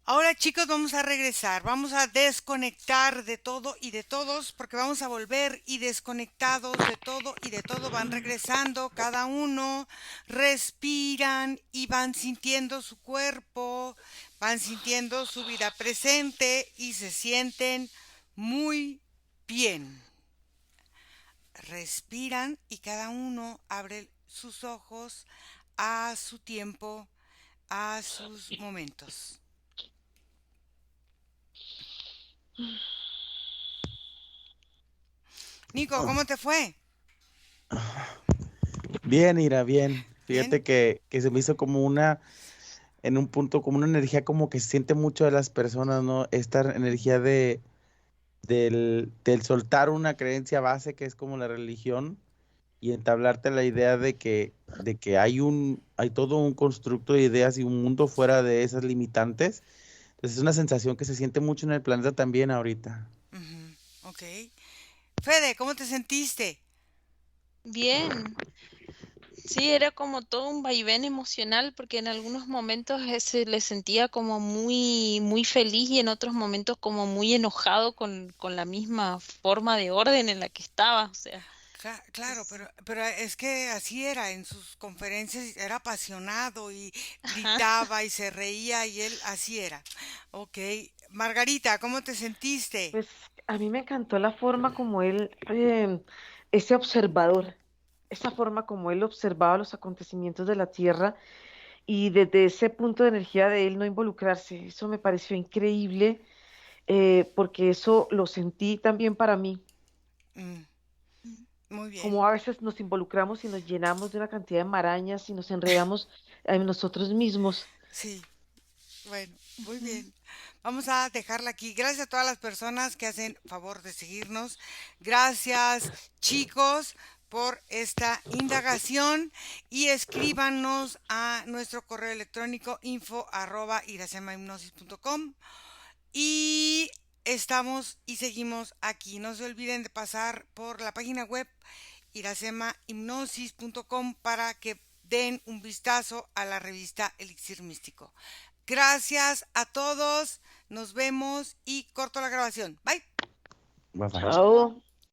Ahora chicos, vamos a regresar, vamos a desconectar de todo y de todos, porque vamos a volver y desconectados de todo y de todo van regresando, cada uno respiran y van sintiendo su cuerpo, van sintiendo su vida presente y se sienten muy bien. Respiran y cada uno abre sus ojos a su tiempo, a sus momentos. Nico, ¿cómo te fue? Bien, Ira, bien. ¿Bien? Fíjate que se me hizo como en un punto, como una energía como que se siente mucho de las personas, ¿no? Esta energía del soltar una creencia base que es como la religión y entablarte la idea de que hay todo un constructo de ideas y un mundo fuera de esas limitantes. Entonces es una sensación que se siente mucho en el planeta también ahorita. Ujú, ok. Fede, ¿cómo te sentiste? Bien, sí, era como todo un vaivén emocional porque en algunos momentos se le sentía como muy, muy feliz y en otros momentos como muy enojado con la misma forma de orden en la que estaba. O sea, Claro, es- pero es que así era en sus conferencias, era apasionado y ajá. gritaba y se reía y él así era. Ok. Margarita, ¿cómo te sentiste? Pues a mí me encantó la forma como él, ese observador, esa forma como él observaba los acontecimientos de la Tierra y desde ese punto de energía de él no involucrarse. Eso me pareció increíble porque eso lo sentí también para mí. Mm, muy bien. Como a veces nos involucramos y nos llenamos de una cantidad de marañas y nos enredamos en nosotros mismos. Sí, bueno, muy Ujú. bien. Vamos a dejarla aquí. Gracias a todas las personas que hacen favor de seguirnos. Gracias, chicos, por esta indagación y escríbanos a nuestro correo electrónico info@iracemahipnosis.com y estamos y seguimos aquí. No se olviden de pasar por la página web iracemahipnosis.com para que den un vistazo a la revista Elixir Místico. Gracias a todos, nos vemos y corto la grabación. Bye. Bye bye. Chao.